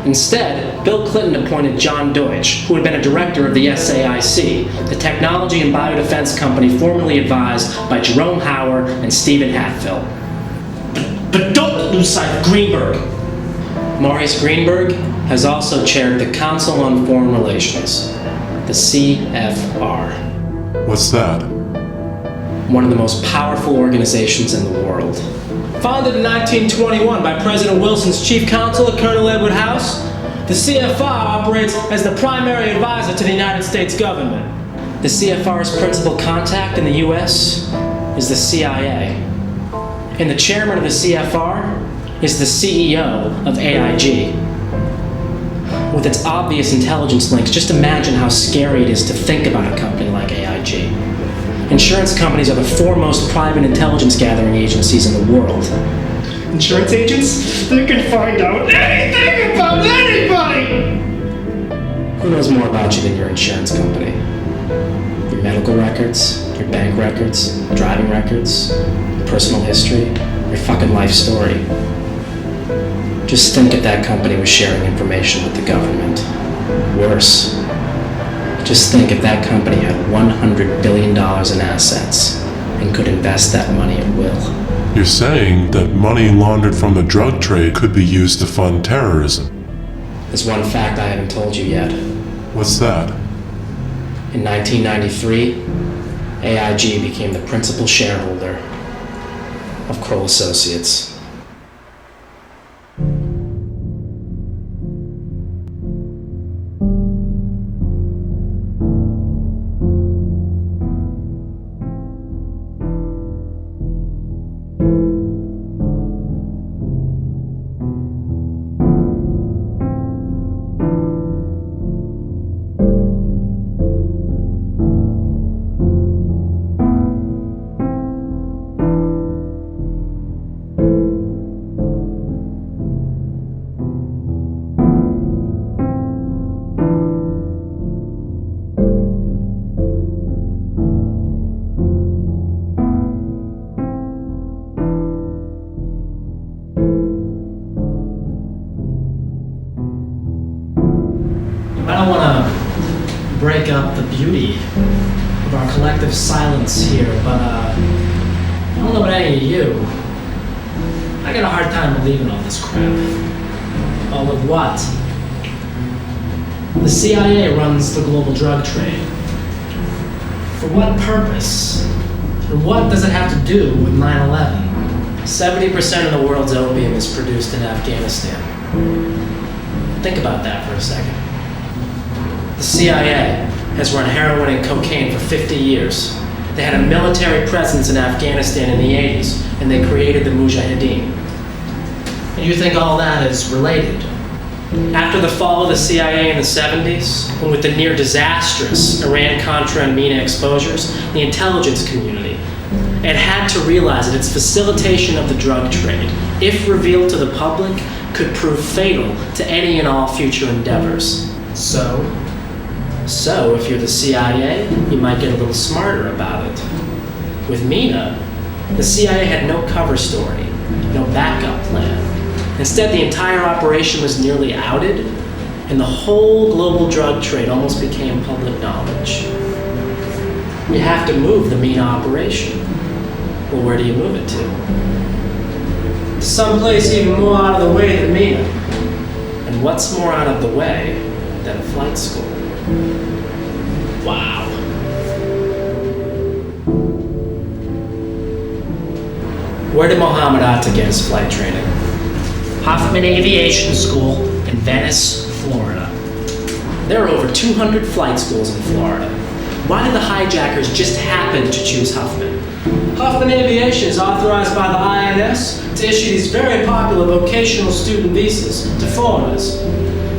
Instead, Bill Clinton appointed John Deutsch, who had been a director of the SAIC, the technology and biodefense company formerly advised by Jerome Howard and Stephen Hatfield. But don't lose sight of Greenberg. Maurice Greenberg has also chaired the Council on Foreign Relations, the CFR. What's that? One of the most powerful organizations in the world. Founded in 1921 by President Wilson's chief counsel, Colonel Edward House, the CFR operates as the primary advisor to the United States government. The CFR's principal contact in the U.S. is the CIA. And the chairman of the CFR is the CEO of AIG. With its obvious intelligence links, just imagine how scary it is to think about a company like AIG. Insurance companies are the foremost private intelligence gathering agencies in the world. Insurance agents? They can find out anything about anybody! Who knows more about you than your insurance company? Your medical records, your bank records, driving records, personal history, your fucking life story. Just think if that company was sharing information with the government. Worse. Just think if that company had $100 billion in assets and could invest that money at will. You're saying that money laundered from the drug trade could be used to fund terrorism. There's one fact I haven't told you yet. What's that? In 1993, AIG became the principal shareholder of Kroll Associates. I don't want to break up the beauty of our collective silence here, but I don't know about any of you. I got a hard time believing all this crap. All of what? The CIA runs the global drug trade. For what purpose? And what does it have to do with 9/11? 70% of the world's opium is produced in Afghanistan. Think about that for a second. The CIA has run heroin and cocaine for 50 years. They had a military presence in Afghanistan in the 80s, and they created the Mujahideen. And you think all that is related? After the fall of the CIA in the 70s, and with the near disastrous Iran-Contra and MENA exposures, the intelligence community, it had to realize that its facilitation of the drug trade, if revealed to the public, could prove fatal to any and all future endeavors. So if you're the CIA, you might get a little smarter about it. With MENA, the CIA had no cover story, no backup plan. Instead, the entire operation was nearly outed, and the whole global drug trade almost became public knowledge. You have to move the MENA operation. Well, where do you move it to? Someplace even more out of the way than Mina. And what's more out of the way than a flight school? Wow. Where did Mohammed Atta get his flight training? Hoffman Aviation School in Venice, Florida. There are over 200 flight schools in Florida. Why did the hijackers just happen to choose Huffman? Huffman Aviation is authorized by the INS to issue these very popular vocational student visas to foreigners.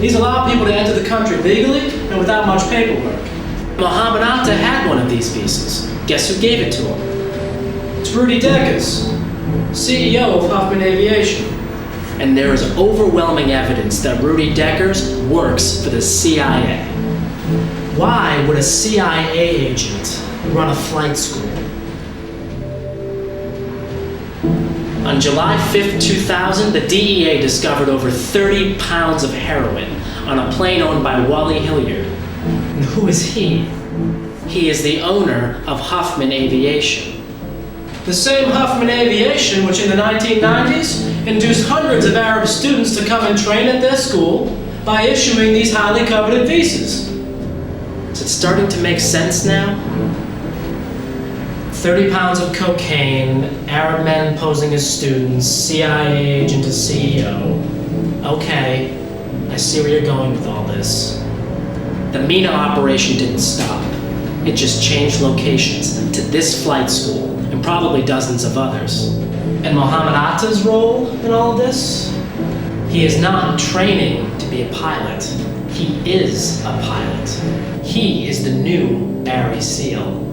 These allow people to enter the country legally and without much paperwork. Mohammed Atta had one of these visas. Guess who gave it to him? It's Rudy Deckers, CEO of Huffman Aviation. And there is overwhelming evidence that Rudy Deckers works for the CIA. Why would a CIA agent run a flight school? On July 5th, 2000, the DEA discovered over 30 pounds of heroin on a plane owned by Wally Hilliard. And who is he? He is the owner of Huffman Aviation. The same Huffman Aviation which in the 1990s induced hundreds of Arab students to come and train at their school by issuing these highly coveted visas. Is it starting to make sense now? 30 pounds of cocaine, Arab men posing as students, CIA agent as CEO. Okay, I see where you're going with all this. The Mina operation didn't stop. It just changed locations to this flight school and probably dozens of others. And Mohammed Atta's role in all of this? He is not training to be a pilot. He is a pilot. He is the new Barry Seal.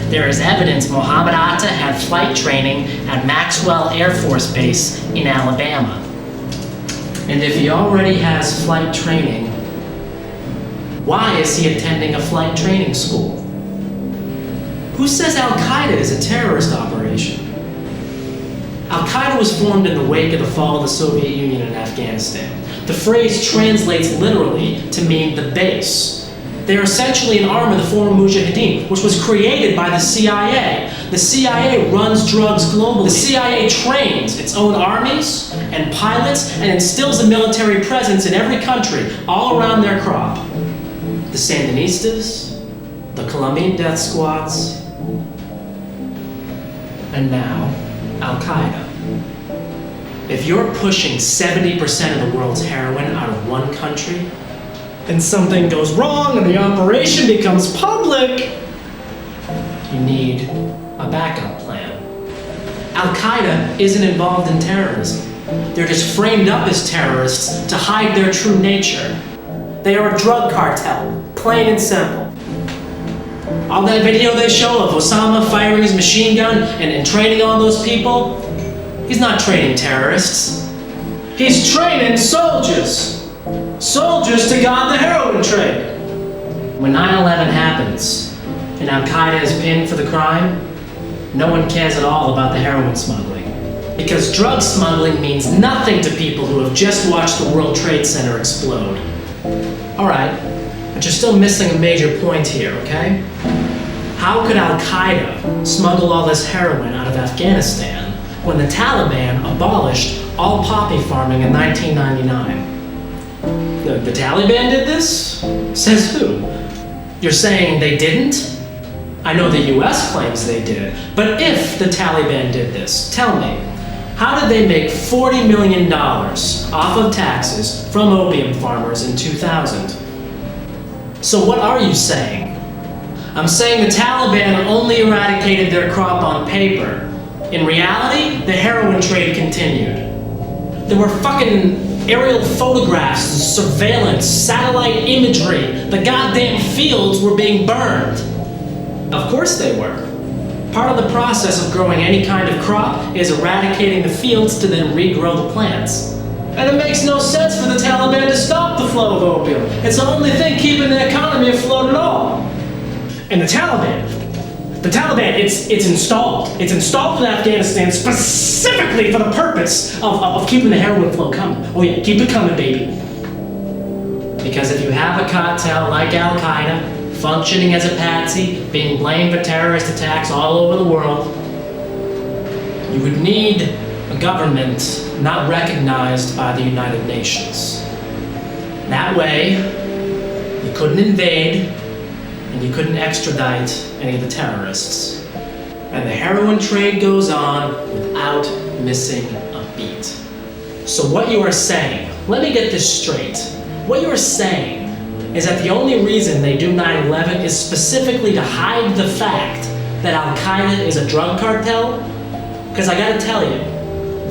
There is evidence Mohammed Atta had flight training at Maxwell Air Force Base in Alabama. And if he already has flight training, why is he attending a flight training school? Who says Al-Qaeda is a terrorist operation? Al-Qaeda was formed in the wake of the fall of the Soviet Union in Afghanistan. The phrase translates literally to mean the base. They are essentially an arm of the former Mujahideen, which was created by the CIA. The CIA runs drugs globally. The CIA trains its own armies and pilots and instills a military presence in every country, all around their crop. The Sandinistas, the Colombian death squads, and now Al-Qaeda. If you're pushing 70% of the world's heroin out of one country, and something goes wrong and the operation becomes public, you need a backup plan. Al-Qaeda isn't involved in terrorism. They're just framed up as terrorists to hide their true nature. They are a drug cartel, plain and simple. All that video they show of Osama firing his machine gun and training all those people, he's not training terrorists. He's training soldiers. Soldiers to guard the heroin trade. When 9/11 happens and Al-Qaeda is pinned for the crime, no one cares at all about the heroin smuggling. Because drug smuggling means nothing to people who have just watched the World Trade Center explode. Alright, but you're still missing a major point here, okay? How could Al-Qaeda smuggle all this heroin out of Afghanistan when the Taliban abolished all poppy farming in 1999? The Taliban did this? Says who? You're saying they didn't? I know the US claims they did, but if the Taliban did this, tell me, how did they make $40 million off of taxes from opium farmers in 2000? So what are you saying? I'm saying the Taliban only eradicated their crop on paper. In reality, the heroin trade continued. There were fucking aerial photographs, surveillance, satellite imagery. The goddamn fields were being burned. Of course they were. Part of the process of growing any kind of crop is eradicating the fields to then regrow the plants. And it makes no sense for the Taliban to stop the flow of opium. It's the only thing keeping the economy afloat at all. And the Taliban, it's installed. It's installed in Afghanistan specifically for the purpose of keeping the heroin flow coming. Oh yeah, keep it coming, baby. Because if you have a cartel like Al-Qaeda, functioning as a patsy, being blamed for terrorist attacks all over the world, You would need a government not recognized by the United Nations. That way, you couldn't invade and you couldn't extradite any of the terrorists. And the heroin trade goes on without missing a beat. So what you are saying, let me get this straight. What you are saying is that the only reason they do 9/11 is specifically to hide the fact that Al-Qaeda is a drug cartel? Because I gotta tell you,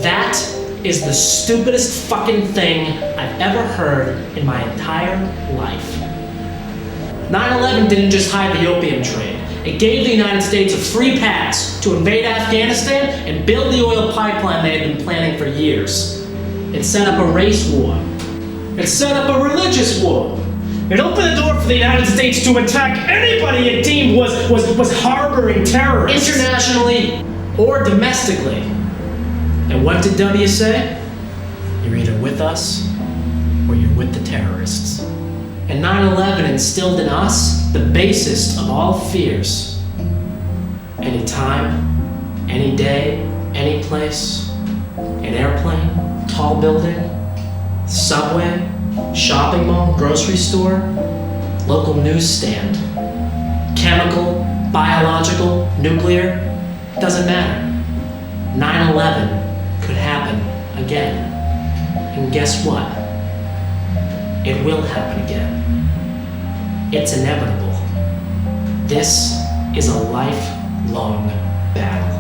that is the stupidest fucking thing I've ever heard in my entire life. 9/11 didn't just hide the opium trade. It gave the United States a free pass to invade Afghanistan and build the oil pipeline they had been planning for years. It set up a race war. It set up a religious war. It opened the door for the United States to attack anybody it deemed was harboring terrorists. Internationally or domestically. And what did W say? You're either with us or you're with the terrorists. And 9/11 instilled in us the basest of all fears. Any time, any day, any place, an airplane, tall building, subway, shopping mall, grocery store, local newsstand, chemical, biological, nuclear, doesn't matter. 9/11 could happen again. And guess what? It will happen again. It's inevitable. This is a lifelong battle.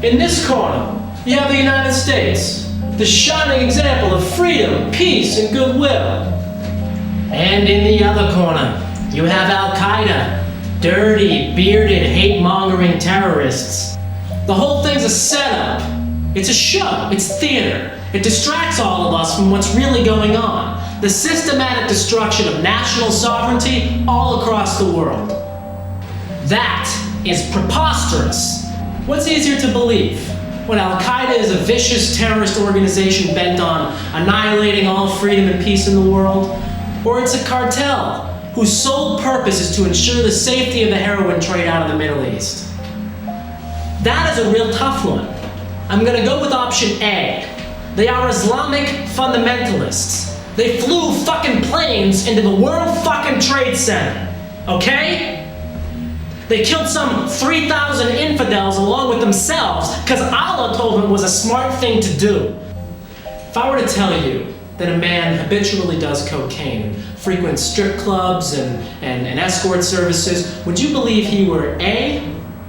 In this corner, you have the United States, the shining example of freedom, peace, and goodwill. And in the other corner, you have Al-Qaeda, dirty, bearded, hate-mongering terrorists. The whole thing's a setup. It's a show. It's theater. It distracts all of us from what's really going on. The systematic destruction of national sovereignty all across the world. That is preposterous. What's easier to believe? When Al-Qaeda is a vicious terrorist organization bent on annihilating all freedom and peace in the world? Or it's a cartel whose sole purpose is to ensure the safety of the heroin trade out of the Middle East? That is a real tough one. I'm gonna go with option A. They are Islamic fundamentalists. They flew fucking planes into the World fucking Trade Center, okay? They killed some 3,000 infidels along with themselves because Allah told them it was a smart thing to do. If I were to tell you that a man habitually does cocaine, frequents strip clubs and escort services, would you believe he were A,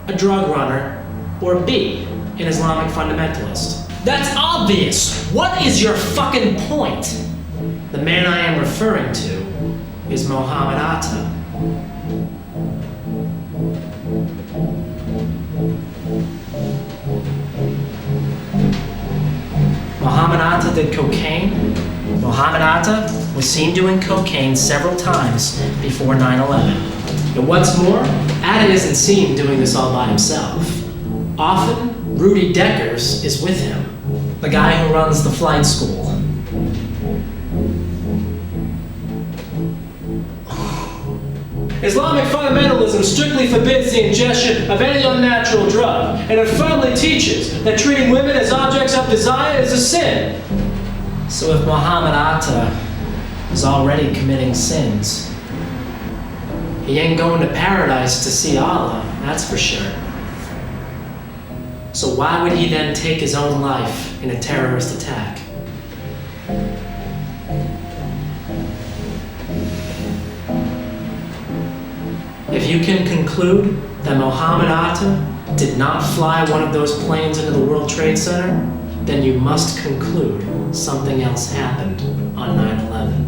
a drug runner, or B, an Islamic fundamentalist? That's obvious. What is your fucking point? The man I am referring to is Mohammed Atta. Mohammed Atta did cocaine. Mohammed Atta was seen doing cocaine several times before 9/11. And what's more, Atta isn't seen doing this all by himself. Often, Rudy Deckers is with him, the guy who runs the flight school. Islamic fundamentalism strictly forbids the ingestion of any unnatural drug, and it firmly teaches that treating women as objects of desire is a sin. So if Mohammed Atta is already committing sins, he ain't going to paradise to see Allah, that's for sure. So why would he then take his own life in a terrorist attack? If you can conclude that Mohammed Atta did not fly one of those planes into the World Trade Center, then you must conclude something else happened on 9/11.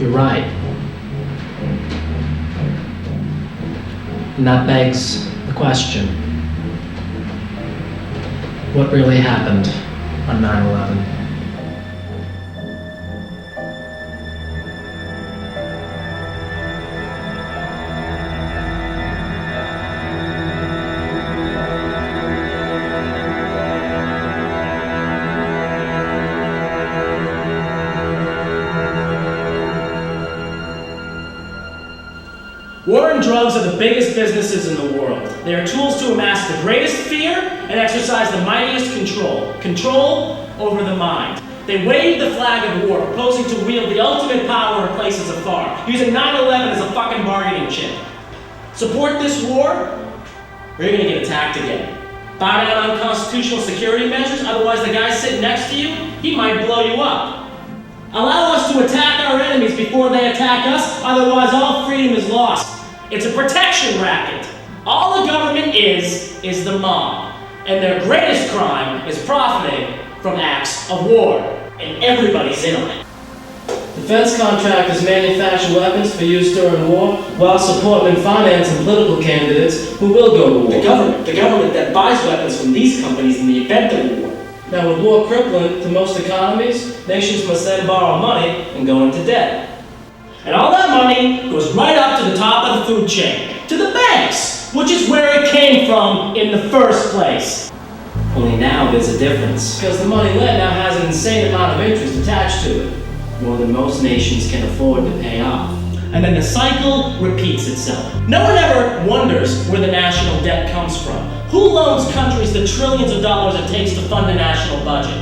You're right. And that begs the question, what really happened on 9/11? War and drugs are the biggest businesses in the world. They are tools to amass the greatest fear and exercise the mightiest control. Control over the mind. They waved the flag of war, proposing to wield the ultimate power in places afar, using 9/11 as a fucking bargaining chip. Support this war, or you're gonna get attacked again. Bow down on constitutional security measures, otherwise the guy sitting next to you, he might blow you up. Allow us to attack our enemies before they attack us, otherwise all freedom is lost. It's a protection racket. All the government is the mob. And their greatest crime is profiting from acts of war. And everybody's in on it. Defense contractors manufacture weapons for use during war, while supporting and financing political candidates who will go to war. The government that buys weapons from these companies in the event of war. Now, with war crippling to most economies, nations must then borrow money and go into debt. And all that money goes right up to the top of the food chain, to the banks, which is where it came from in the first place. Only now there's a difference. Because the money lent now has an insane amount of interest attached to it. More than most nations can afford to pay off. And then the cycle repeats itself. No one ever wonders where the national debt comes from. Who loans countries the trillions of dollars it takes to fund the national budget?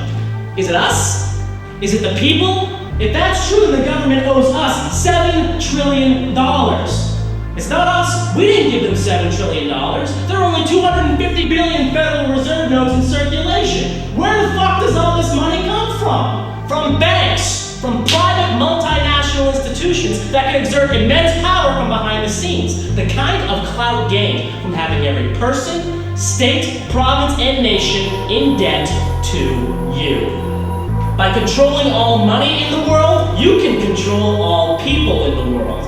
Is it us? Is it the people? If that's true, then the government owes us $7 trillion. It's not us. We didn't give them $7 trillion. There are only 250 billion Federal Reserve notes in circulation. Where the fuck does all this money come from? From banks, from private multinational institutions that can exert immense power from behind the scenes. The kind of clout gained from having every person, state, province, and nation in debt to you. By controlling all money in the world, you can control all people in the world.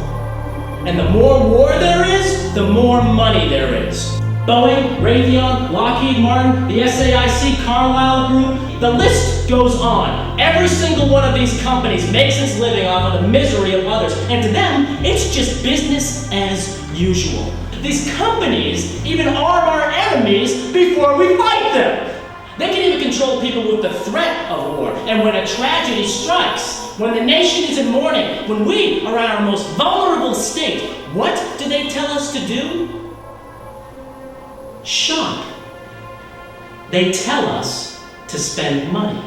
And the more war there is, the more money there is. Boeing, Raytheon, Lockheed Martin, the SAIC, Carlyle Group, the list goes on. Every single one of these companies makes its living off of the misery of others, and to them, it's just business as usual. These companies even arm our enemies before we fight them. They can even control people with the threat of war, and when a tragedy strikes, when the nation is in mourning, when we are at our most vulnerable state, what do they tell us to do? Shop. They tell us to spend money.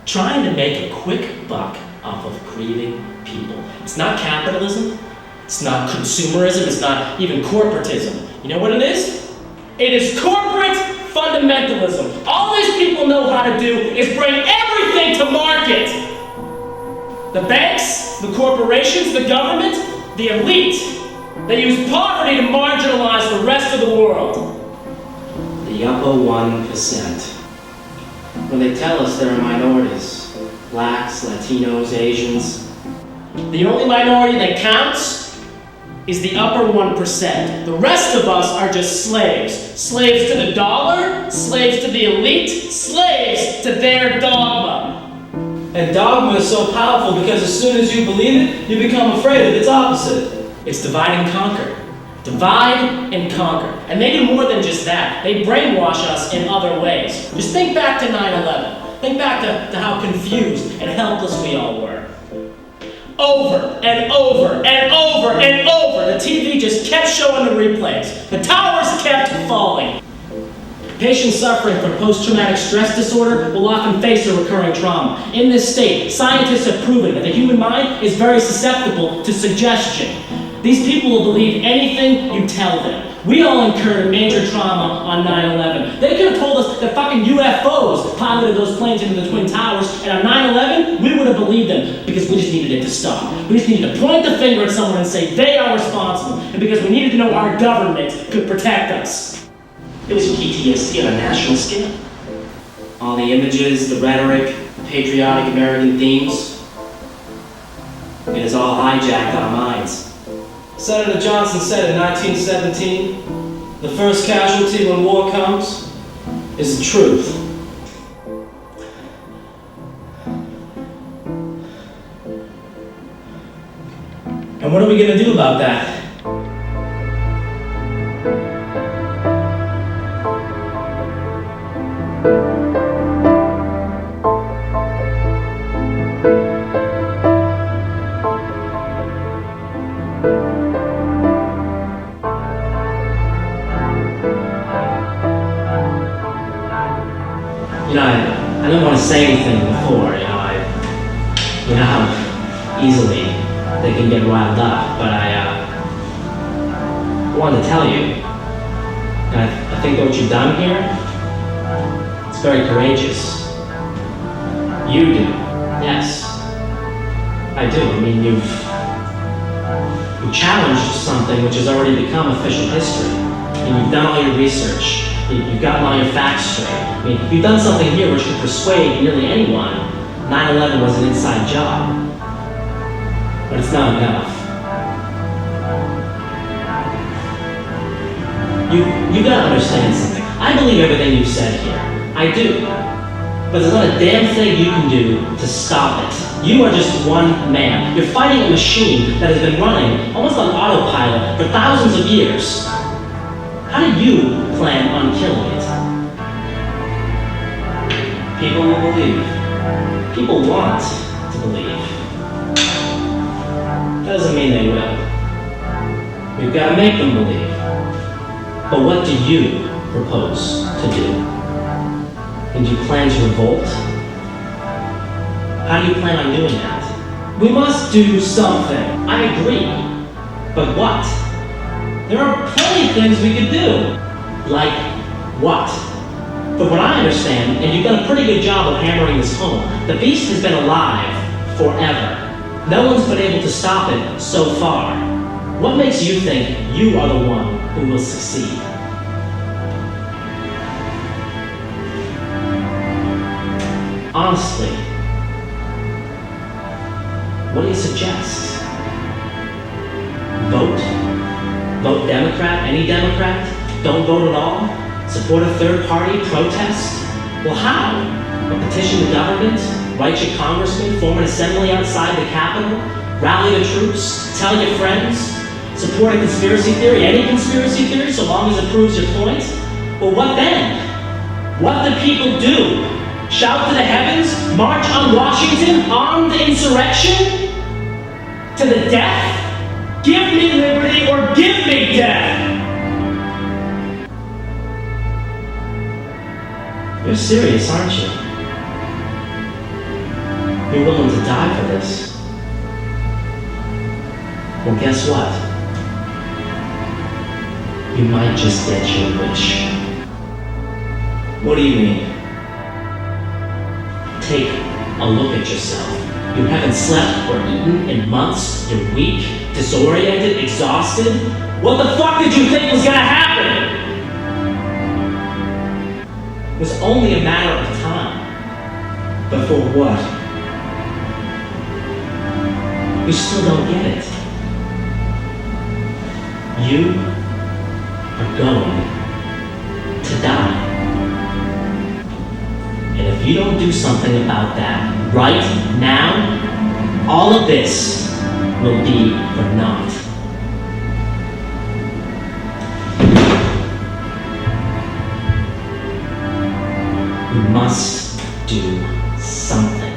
Trying to make a quick buck off of grieving people. It's not capitalism, it's not consumerism, it's not even corporatism. You know what it is? It is corporate fundamentalism. All these people know how to do is bring everything to market. The banks, the corporations, the government, the elite. They use poverty to marginalize the rest of the world. The upper 1%. When they tell us there are minorities, Blacks, Latinos, Asians. The only minority that counts is the upper 1%. The rest of us are just slaves. Slaves to the dollar, slaves to the elite, slaves to their dogma. and dogma is so powerful because as soon as you believe it, you become afraid of its opposite. It's divide and conquer. Divide and conquer. And they do more than just that. They brainwash us in other ways. Just think back to 9/11. Think back to how confused and helpless we all were. Over and over and over and over, the TV just kept showing the replays. The towers kept falling. Patients suffering from post-traumatic stress disorder will often face a recurring trauma. In this state, scientists have proven that the human mind is very susceptible to suggestion. These people will believe anything you tell them. We all incurred a major trauma on 9/11. They could have told us that fucking UFOs piloted those planes into the Twin Towers, and on 9/11, we would have believed them because we just needed it to stop. We just needed to point the finger at someone and say they are responsible, and because we needed to know our government could protect us. It was PTSD on a national scale. All the images, the rhetoric, the patriotic American themes, it has all hijacked our minds. Senator Johnson said in 1917, the first casualty when war comes is the truth. And what are we going to do about that? easily they can get riled up, but I wanted to tell you, and I think what you've done here, it's very courageous. You do, yes, I do. I mean, you've challenged something which has already become official history. I mean, you've done all your research. You've gotten all your facts straight. I mean, you've done something here which could persuade nearly anyone 9/11 was an inside job. But it's not enough. You gotta understand something. I believe everything you've said here. I do. But there's not a damn thing you can do to stop it. You are just one man. You're fighting a machine that has been running almost on autopilot for thousands of years. How do you plan on killing it? People will believe. People want to believe. Doesn't mean they will. We've got to make them believe. But what do you propose to do? And do you plan to revolt? How do you plan on doing that? We must do something. I agree. But what? There are plenty of things we could do. Like what? But what I understand, and you've done a pretty good job of hammering this home, the beast has been alive forever. No one's been able to stop it so far. What makes you think you are the one who will succeed? Honestly, what do you suggest? Vote? Vote Democrat? Any Democrat? Don't vote at all? Support a third party? Protest? Well, how? Petition the government? Write your congressman? Form an assembly outside the Capitol? Rally the troops? Tell your friends? Support a conspiracy theory? Any conspiracy theory, so long as it proves your point? Well, what then? What do people do? Shout to the heavens? March on Washington? Armed insurrection? To the death? Give me liberty or give me death! You're serious, aren't you? You're willing to die for this. Well, guess what? You might just get your wish. What do you mean? Take a look at yourself. You haven't slept or eaten in months. You're weak, disoriented, exhausted. What the fuck did you think was gonna happen? It was only a matter of time. But for what? You still don't get it. You are going to die. And if you don't do something about that right now, all of this will be for naught. We must do something.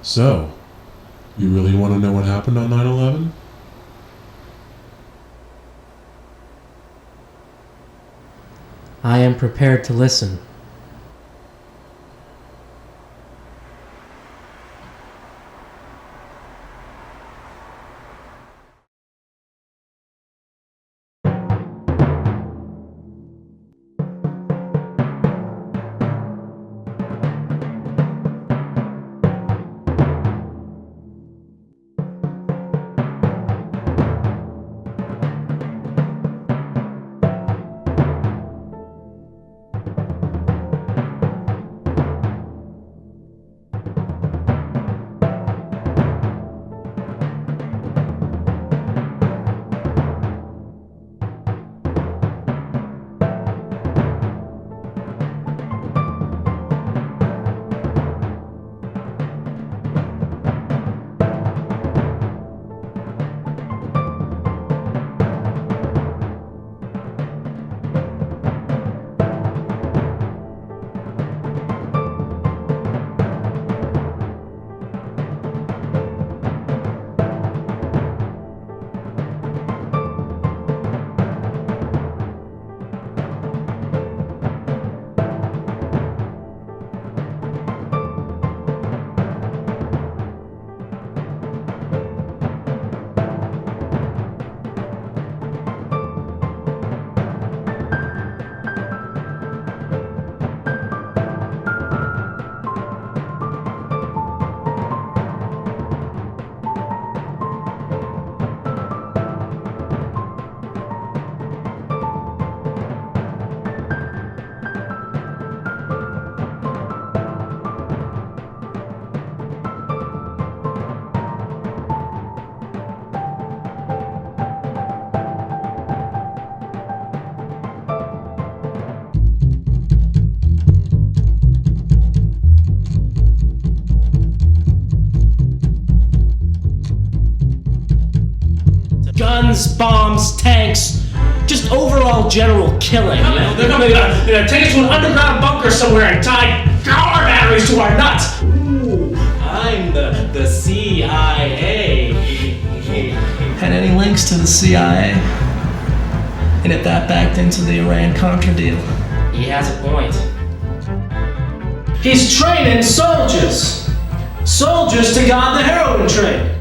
So, you really want to know what happened on 9/11? I am prepared to listen. Guns, bombs, tanks, just overall general killing. You know? They're gonna take us to an underground bunker somewhere and tie power batteries to our nuts. Ooh, I'm the CIA. Had any links to the CIA? And if that backed into the Iran-Contra deal? He has a point. He's training soldiers. Soldiers to guard the heroin trade.